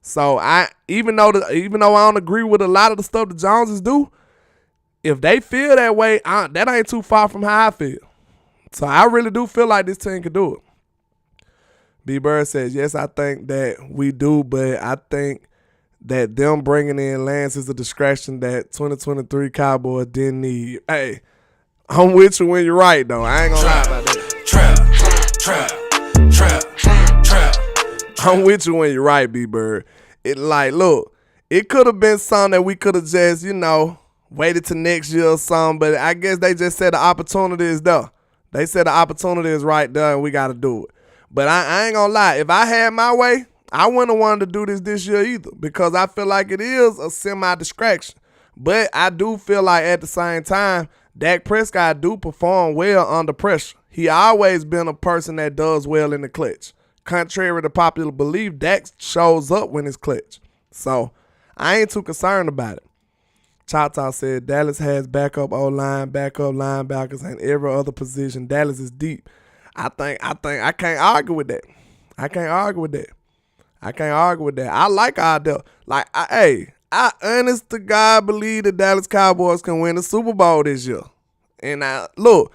So even though I don't agree with a lot of the stuff the Joneses do, if they feel that way, that ain't too far from how I feel. So I really do feel like this team can do it. B. Bird says, yes, I think that we do, but I think that them bringing in Lance is a distraction that 2023 Cowboys didn't need. Hey, I'm with you when you're right, though. I ain't gonna lie about that. Trap. I'm with you when you're right, B. Bird. Look, it could have been something that we could have just, waited till next year or something, but I guess they just said the opportunity is there. They said the opportunity is right there and we got to do it. But I ain't gonna lie, if I had my way, I wouldn't have wanted to do this year either because I feel like it is a semi-distraction. But I do feel like at the same time, Dak Prescott do perform well under pressure. He always been a person that does well in the clutch. Contrary to popular belief, Dak shows up when it's clutch. So I ain't too concerned about it. Choctaw said Dallas has backup O-line, backup linebackers, and every other position. Dallas is deep. I think I can't argue with that. I can't argue with that. I like our depth. Like, I honest to God believe the Dallas Cowboys can win the Super Bowl this year. And look,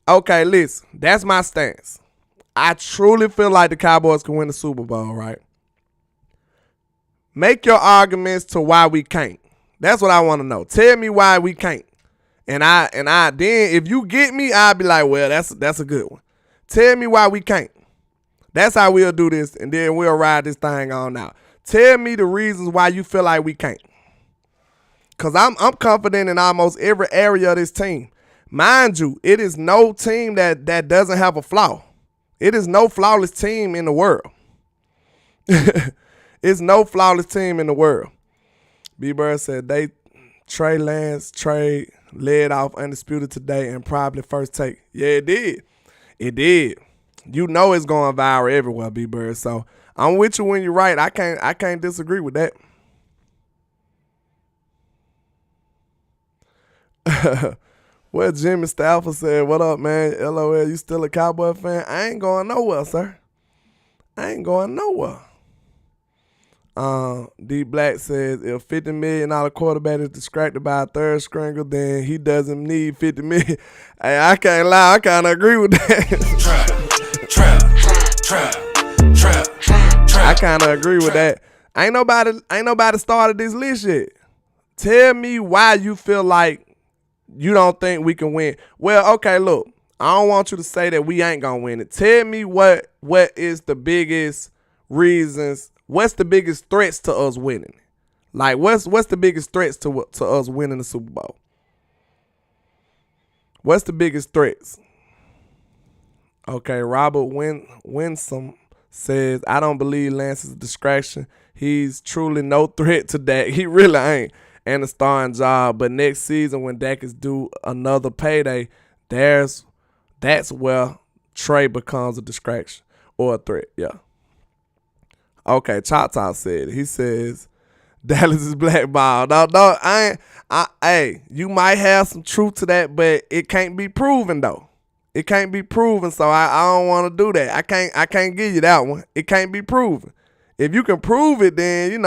okay, listen, that's my stance. I truly feel like the Cowboys can win the Super Bowl, right? Make your arguments to why we can't. That's what I want to know. Tell me why we can't. And I then if you get me, I'll be like, well, that's a good one. Tell me why we can't. That's how we'll do this, and then we'll ride this thing on out. Tell me the reasons why you feel like we can't. Because I'm confident in almost every area of this team. Mind you, it is no team that doesn't have a flaw. It is no flawless team in the world. It's no flawless team in the world. B-Bird said Trey Lance trade led off undisputed today and probably first take. Yeah, it did. It did. You know it's going viral everywhere, B-Bird. So I'm with you when you're right. I can't disagree with that. Well, Jimmy Stafford said, what up, man? LOL, you still a Cowboy fan? I ain't going nowhere, sir. I ain't going nowhere. D Black says, if $50 million quarterback is distracted by a third stringer, then he doesn't need $50 million. Hey, I can't lie. I kind of agree with that. Trap. I kind of agree with that. Ain't nobody started this list yet. Tell me why you feel like you don't think we can win. Well, okay, look. I don't want you to say that we ain't gonna win it. Tell me what is the biggest reasons. What's the biggest threats to us winning? Like, what's the biggest threats to us winning the Super Bowl? What's the biggest threats? Okay, Robert Winsome says, I don't believe Lance is a distraction. He's truly no threat to Dak. He really ain't. And a starting job. But next season, when Dak is due another payday, that's where Trey becomes a distraction or a threat. Yeah. Okay, Choctaw said it. He says Dallas is blackballed. No, hey, you might have some truth to that, but it can't be proven though. It can't be proven, so I don't want to do that. I can't give you that one. It can't be proven. If you can prove it, then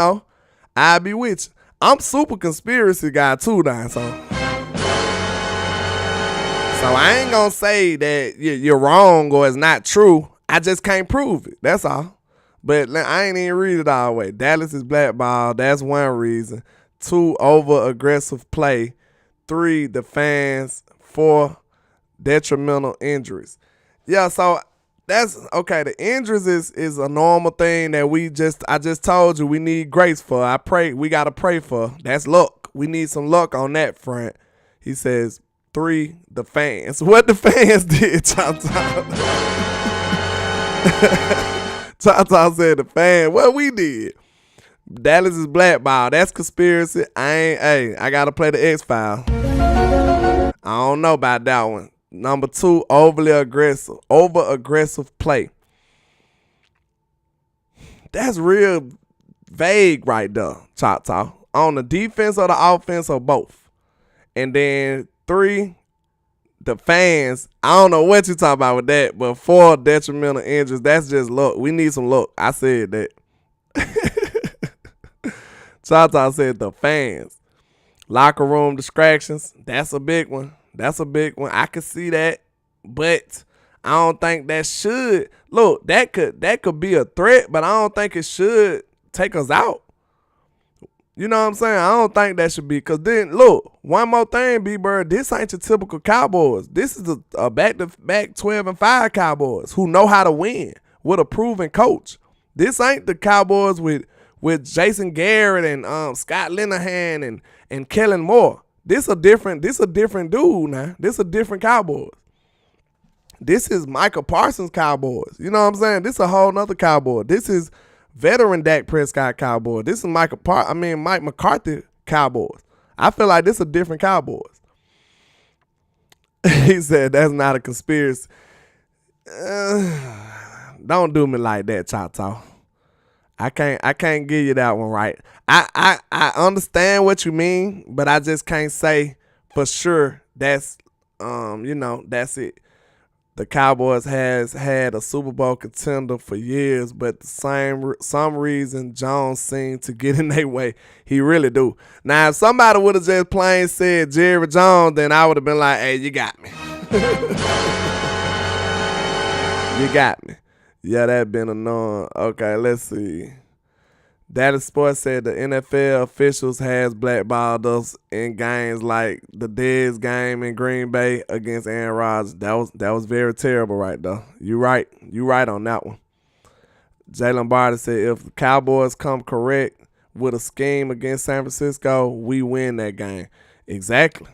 I'll be with you. I'm super conspiracy guy too now, so I ain't gonna say that you're wrong or it's not true. I just can't prove it. That's all. But I ain't even read it all the way. Dallas is blackballed. That's one reason. 2, over-aggressive play. 3, the fans. 4, detrimental injuries. Yeah, so that's okay. The injuries is a normal thing that I just told you we need grace for. We gotta pray for. That's luck. We need some luck on that front. He says 3, the fans. What the fans did, Choctaw said the fan. What we did. Dallas is blackballed. That's conspiracy. I gotta play the X-File. I don't know about that one. Number 2, over-aggressive play. That's real vague right there, Choctaw. On the defense or the offense or both. And then 3, the fans. I don't know what you talking about with that, but 4, detrimental injuries. That's just luck. We need some luck. I said that. Choctaw said the fans. Locker room distractions. That's a big one. I could see that, but I don't think that should. Look, that could be a threat, but I don't think it should take us out. You know what I'm saying? I don't think that should be, because then, look, one more thing, B-Bird, this ain't your typical Cowboys. This is a back-to-back 12-5 Cowboys who know how to win with a proven coach. This ain't the Cowboys with Jason Garrett and Scott Linehan and Kellen Moore. This a different dude now. This a different Cowboys. This is Michael Parsons Cowboys. You know what I'm saying? This a whole nother Cowboy. This is veteran Dak Prescott Cowboys. This is Mike McCarthy Cowboys. I feel like this a different Cowboys. He said that's not a conspiracy. Don't do me like that, Choctaw. I can't give you that one right. I understand what you mean, but I just can't say for sure that's that's it. The Cowboys has had a Super Bowl contender for years, but some reason Jones seemed to get in their way. He really do. Now, if somebody would have just plain said Jerry Jones, then I would have been like, hey, you got me. You got me. Yeah, that'd been annoying. Okay, let's see. Dallas Sports said the NFL officials has blackballed us in games like the Dez game in Green Bay against Aaron Rodgers. That was very terrible right there. You right on that one. Jalen Barter said if the Cowboys come correct with a scheme against San Francisco, we win that game. Exactly.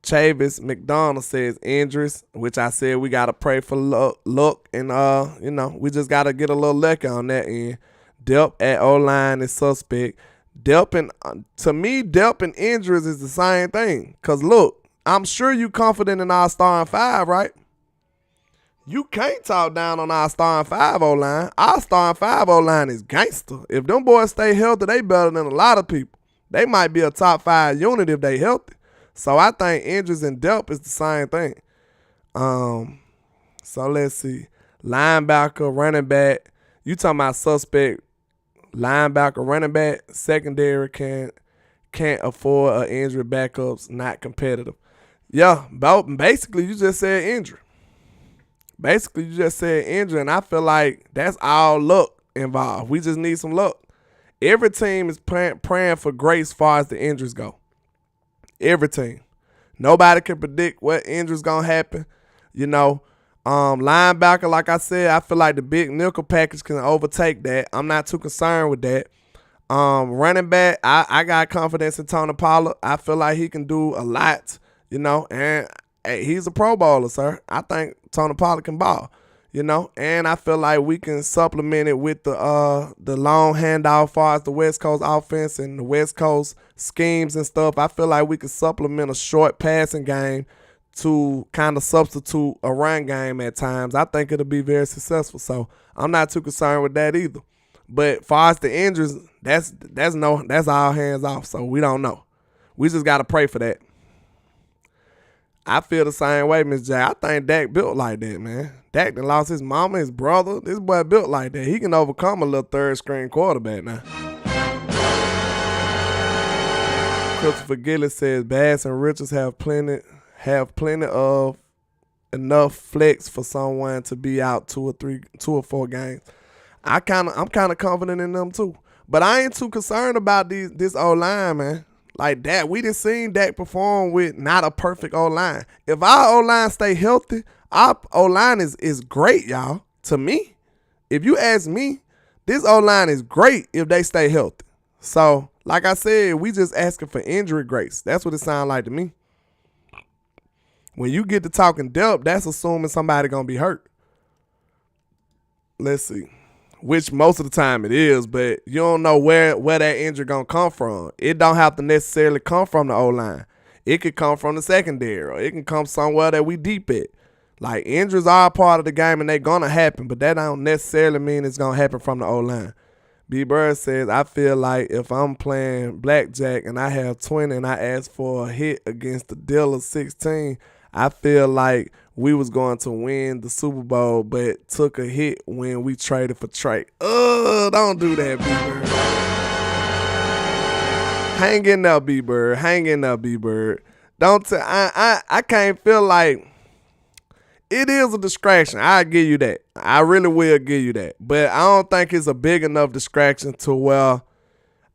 Chavis McDonald says injuries, which I said we got to pray for luck, and we just got to get a little lucky on that end. Depth at O-line is suspect. To me, depth and injuries is the same thing. Because, look, I'm sure you confident in our starting five, right? You can't talk down on our starting five O-line. Our starting five O-line is gangster. If them boys stay healthy, they better than a lot of people. They might be a top 5 unit if they healthy. So I think injuries and depth is the same thing. So let's see. Linebacker, running back. You talking about suspect linebacker, running back, secondary can't afford an injury, backups, not competitive. Yeah, basically you just said injury. And I feel like that's all luck involved. We just need some luck. Every team is praying for grace as far as the injuries go. Every team. Nobody can predict what injury's gonna happen. Linebacker, like I said, I feel like the big nickel package can overtake that. I'm not too concerned with that. Running back, I got confidence in Tony Pollard. I feel like he can do a lot, and hey, he's a Pro Bowler, sir. I think Tony Pollard can ball. And I feel like we can supplement it with the long handoff as far as the West Coast offense and the West Coast schemes and stuff. I feel like we can supplement a short passing game to kind of substitute a run game at times. I think it'll be very successful. So I'm not too concerned with that either. But as far as the injuries, that's all hands off. So we don't know. We just got to pray for that. I feel the same way, Miss J. I think Dak built like that, man. Dak done lost his mama, his brother. This boy built like that. He can overcome a little third-string quarterback now. Christopher Gillis says Bass and Richards have plenty of enough flex for someone to be out 2 or 4 games. I'm kind of confident in them too. But I ain't too concerned about this O-line, man. Like that, we didn't seen Dak perform with not a perfect O-line. If our O-line stay healthy, our O-line is great, y'all. To me, if you ask me, this O-line is great if they stay healthy. So, like I said, we just asking for injury grace. That's what it sounds like to me. When you get to talking depth, that's assuming somebody gonna be hurt. Let's see. Which most of the time it is, but you don't know where that injury gonna come from. It don't have to necessarily come from the O-line. It could come from the secondary, or it can come somewhere that we deep at. Like, injuries are a part of the game and they gonna happen, but that don't necessarily mean it's gonna happen from the O-line. B. Bird says, I feel like if I'm playing blackjack and I have 20 and I ask for a hit against the dealer 16, I feel like we was going to win the Super Bowl, but took a hit when we traded for Trey. Don't do that, B-Bird. Hang in there, B-Bird. I can't feel like it is a distraction. I'll give you that. I really will give you that. But I don't think it's a big enough distraction to where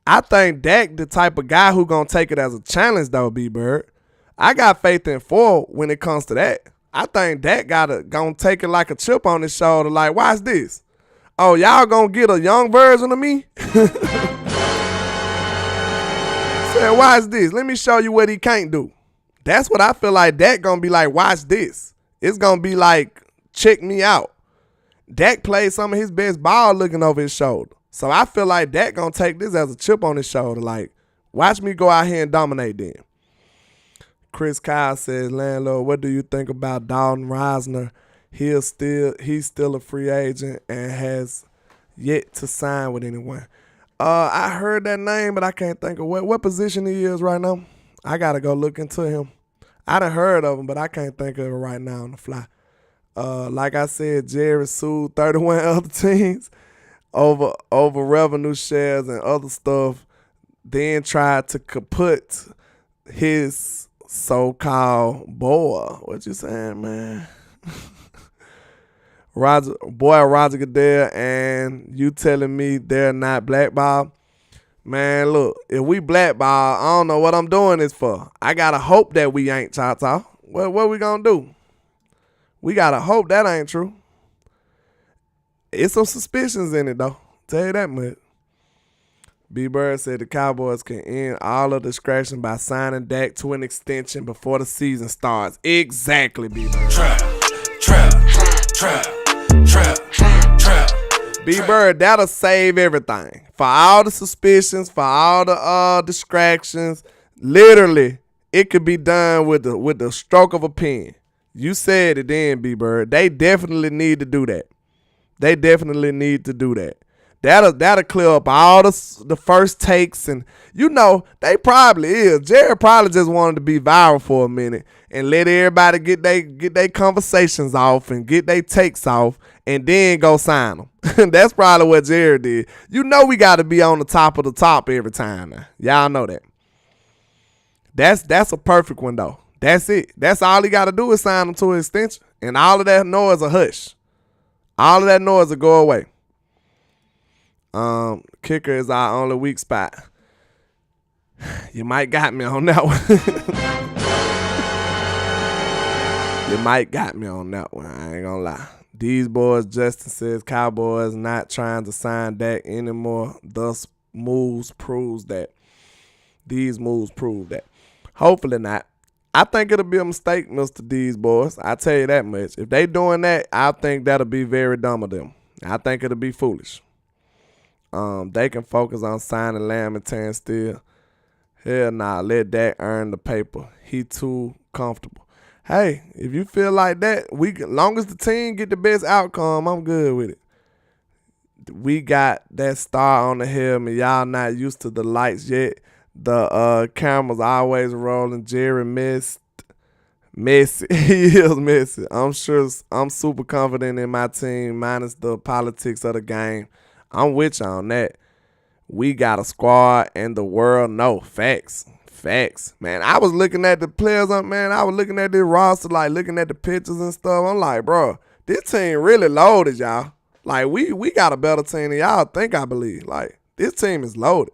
I think Dak the type of guy who gonna take it as a challenge though, B-Bird. I got faith in Ford when it comes to that. I think Dak gonna take it like a chip on his shoulder, like, watch this. Oh, y'all gonna get a young version of me? Said, watch this. Let me show you what he can't do. That's what I feel like Dak gonna be like, watch this. It's gonna be like, check me out. Dak played some of his best ball looking over his shoulder. So I feel like Dak gonna take this as a chip on his shoulder. Like, watch me go out here and dominate them. Chris Kyle says, Landlord, what do you think about Dalton Reisner he's still a free agent and has yet to sign with anyone. I heard that name, but I can't think of what position he is right now. I gotta go look into him. I done heard of him, but I can't think of it right now on the fly. Like I said, Jerry sued 31 other teams over revenue shares and other stuff. Then tried to kaput his so-called boy. What you saying, man? Roger Goodell, and you telling me they're not blackballed? Man, look, if we blackball, I don't know what I'm doing this for. I gotta hope that we ain't Chata. What we gonna do? We gotta hope that ain't true. It's some suspicions in it though. Tell you that much. B. Bird said the Cowboys can end all of the distraction by signing Dak to an extension before the season starts. Exactly, B. Bird. Trap. B. Bird, that'll save everything. For all the suspicions, for all the distractions, literally, it could be done with the stroke of a pen. You said it then, B. Bird. They definitely need to do that. That'll clear up all the first takes, and they probably is. Jared probably just wanted to be viral for a minute and let everybody get their conversations off and get their takes off, and then go sign them. That's probably what Jared did. We got to be on the top of the top every time now. Y'all know that. That's a perfect one though. That's it. That's all he got to do is sign them to an extension, and all of that noise will hush. All of that noise will go away. Kicker is our only weak spot. You might got me on that one. I ain't gonna lie. These boys, Justin says, Cowboys not trying to sign Dak anymore. These moves prove that. Hopefully not. I think it'll be a mistake, Mr. D's boys. I tell you that much. If they doing that, I think that'll be very dumb of them. I think it'll be foolish. They can focus on signing Lamb and Terrence Steele. Hell nah, let Dak earn the paper. He too comfortable. Hey, if you feel like that, long as the team get the best outcome, I'm good with it. We got that star on the helmet. Y'all not used to the lights yet. The camera's always rolling. Jerry messy. He is messy. I'm super confident in my team, minus the politics of the game. I'm with you on that. We got a squad and the world know. Facts. Man, I was looking at the players up, man. I was looking at this roster, like looking at the pictures and stuff. I'm like, bro, this team really loaded, y'all. Like, we got a better team than y'all think, I believe. Like, this team is loaded.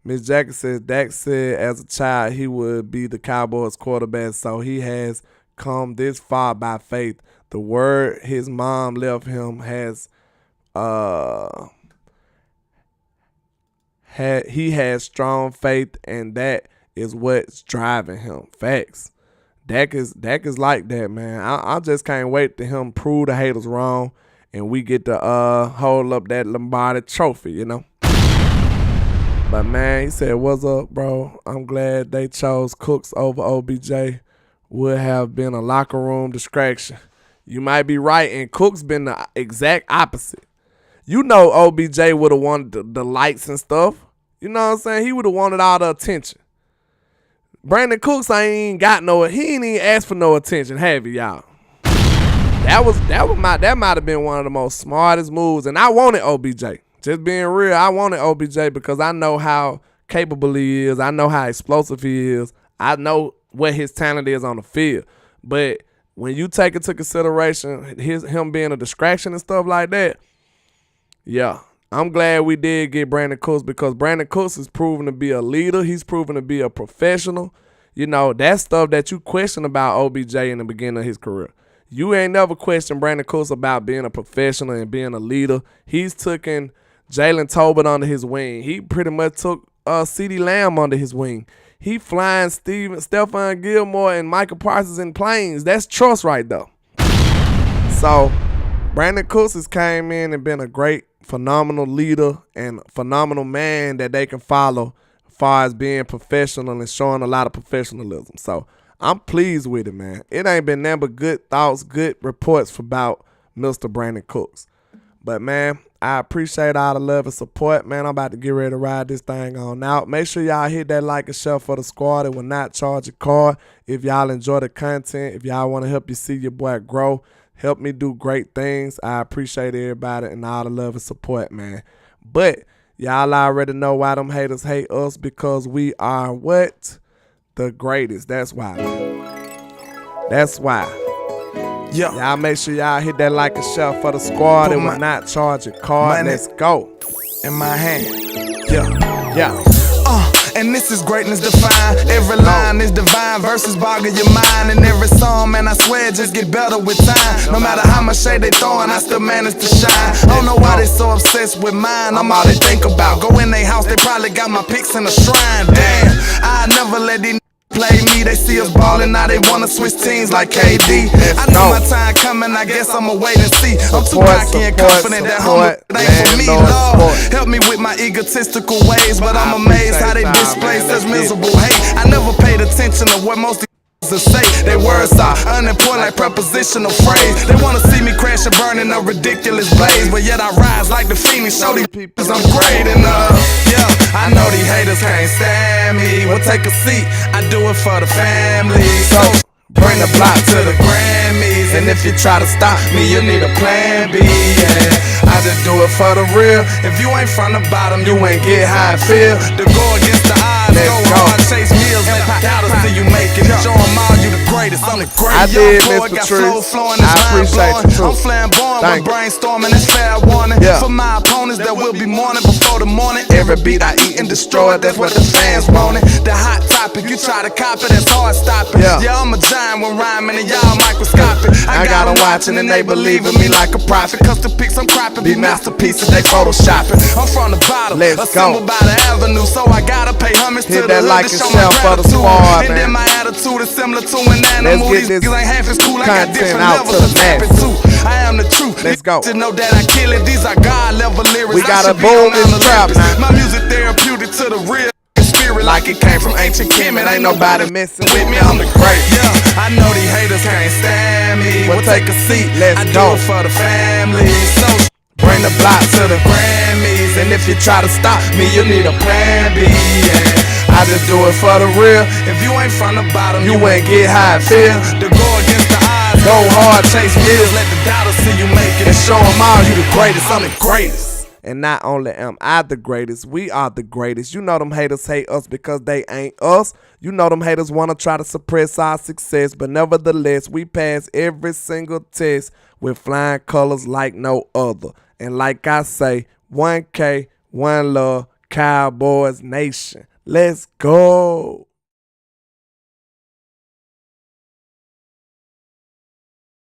Miss Jackson says, Dak said as a child he would be the Cowboys quarterback, so he has come this far by faith. The word his mom left him he has strong faith, and that is what's driving him. Facts. Dak is like that, man. I just can't wait to him prove the haters wrong, and we get to hold up that Lombardi trophy, But man, he said, "What's up, bro? I'm glad they chose Cooks over OBJ. Would have been a locker room distraction." You might be right, and Cooks been the exact opposite. OBJ would have wanted the lights and stuff. You know what I'm saying? He would have wanted all the attention. Brandon Cooks he ain't even asked for no attention, have you, y'all? That might have been one of the most smartest moves, and I wanted OBJ. Just being real, I wanted OBJ because I know how capable he is. I know how explosive he is. I know what his talent is on the field. But when you take into consideration him being a distraction and stuff like that, yeah, I'm glad we did get Brandon Cooks, because Brandon Cooks is proven to be a leader. He's proven to be a professional. That stuff that you question about OBJ in the beginning of his career. You ain't never questioned Brandon Cooks about being a professional and being a leader. He's taken Jalen Tolbert under his wing. He pretty much took CeeDee Lamb under his wing. He flying Stephon Gilmore and Michael Parsons in planes. That's trust right there. So Brandon Cooks has came in and been a great, phenomenal leader and phenomenal man that they can follow as far as being professional and showing a lot of professionalism. So I'm pleased with it, man. It ain't been nothing but good thoughts, good reports about Mr. Brandon Cooks. But, man, I appreciate all the love and support, man. I'm about to get ready to ride this thing on out. Make sure y'all hit that like and share for the squad. It will not charge a card. If y'all enjoy the content, if y'all want to help you see your boy grow, help me do great things, I appreciate everybody and all the love and support, man. But y'all already know why them haters hate us, because we are what? The greatest. That's why, man. That's why. Yeah. Y'all make sure y'all hit that like and share for the squad. It will not charge a card. money Let's go. in my hand. Yeah. Yeah. And this is greatness defined. Every line is divine. Verses boggle your mind. And every song, man, I swear, just get better with time. No matter how much shade they throwing, I still manage to shine. I don't know why they so obsessed with mine. I'm all they think about. Go in their house, they probably got my pics in a shrine. Damn, I never let these play me. They see us ballin', now they wanna switch teams like KD. I know my time coming, I guess I'ma wait and see. I'm too cocky and confident that home ain't for me, Lord. Help me with my egotistical ways, but I'm amazed how they display such miserable hate. I never paid attention to what most to say. They words are unimportant like prepositional phrase. They wanna see me crash and burn in a ridiculous blaze, but yet I rise like the Phoenix. Show these people I'm great enough. Yeah, I know these haters can't stand me. Well, take a seat, I do it for the family. So bring the block to the Grammys, and if you try to stop me, you need a plan B. Yeah, I just do it for the real. If you ain't from the bottom, you ain't get how I feel. To go against the odds, go hard, chase meals, let doubters till you make it. Show them all you the greatest. I'm the greatest. I did, Young boy, Mr. got Tree. flow flowing, I it's appreciate mind you, too. blowing. I'm flamboyant Thank with you. brainstorming, it's fair warning. Yeah. For my opponents that will be mourning before the morning. Every beat I eat and destroy it, that's what the fans wanted. The hot topic, you try to copy, that's hard stopping. Yeah. I'm a giant when rhyming and y'all microscopic. I got them watching and they believe in me like a prophet. Custom pics I'm cropping, be masterpieces, they photoshopping. I'm from the bottom, Let's assembled go. by the avenue, so I gotta pay homage Hit to that the hood like to and show my share for the gratitude. squad, And man. then my attitude is similar to an animal. Let's get These this niggas ain't half as cool, I got content different out to levels the of tapping masses. too. I am the truth. Let's go. To know that I kill it, these are God level lyrics. We I gotta should be boom on this Mount trap Olympus. now. My music therapeutic to the real spirit, like it came from ancient Kemet. Ain't nobody missing with me, I'm the great. Yeah, I know these haters can't stand me. Well, We'll take a seat, let's I do go. it for the family. So bring the block to the Grammys, and if you try to stop me, you need a plan B. Yeah, I just do it for the real. If you ain't from the bottom, you ain't get how I feel. To go against the odds, go hard, chase meals, let the doubters see you make it, and show them all you the greatest. I'm the greatest. And not only am I the greatest, we are the greatest. You know them haters hate us because they ain't us. You know them haters want to try to suppress our success. But nevertheless, we pass every single test with flying colors like no other. And like I say, 1K, one love, Cowboys Nation. Let's go.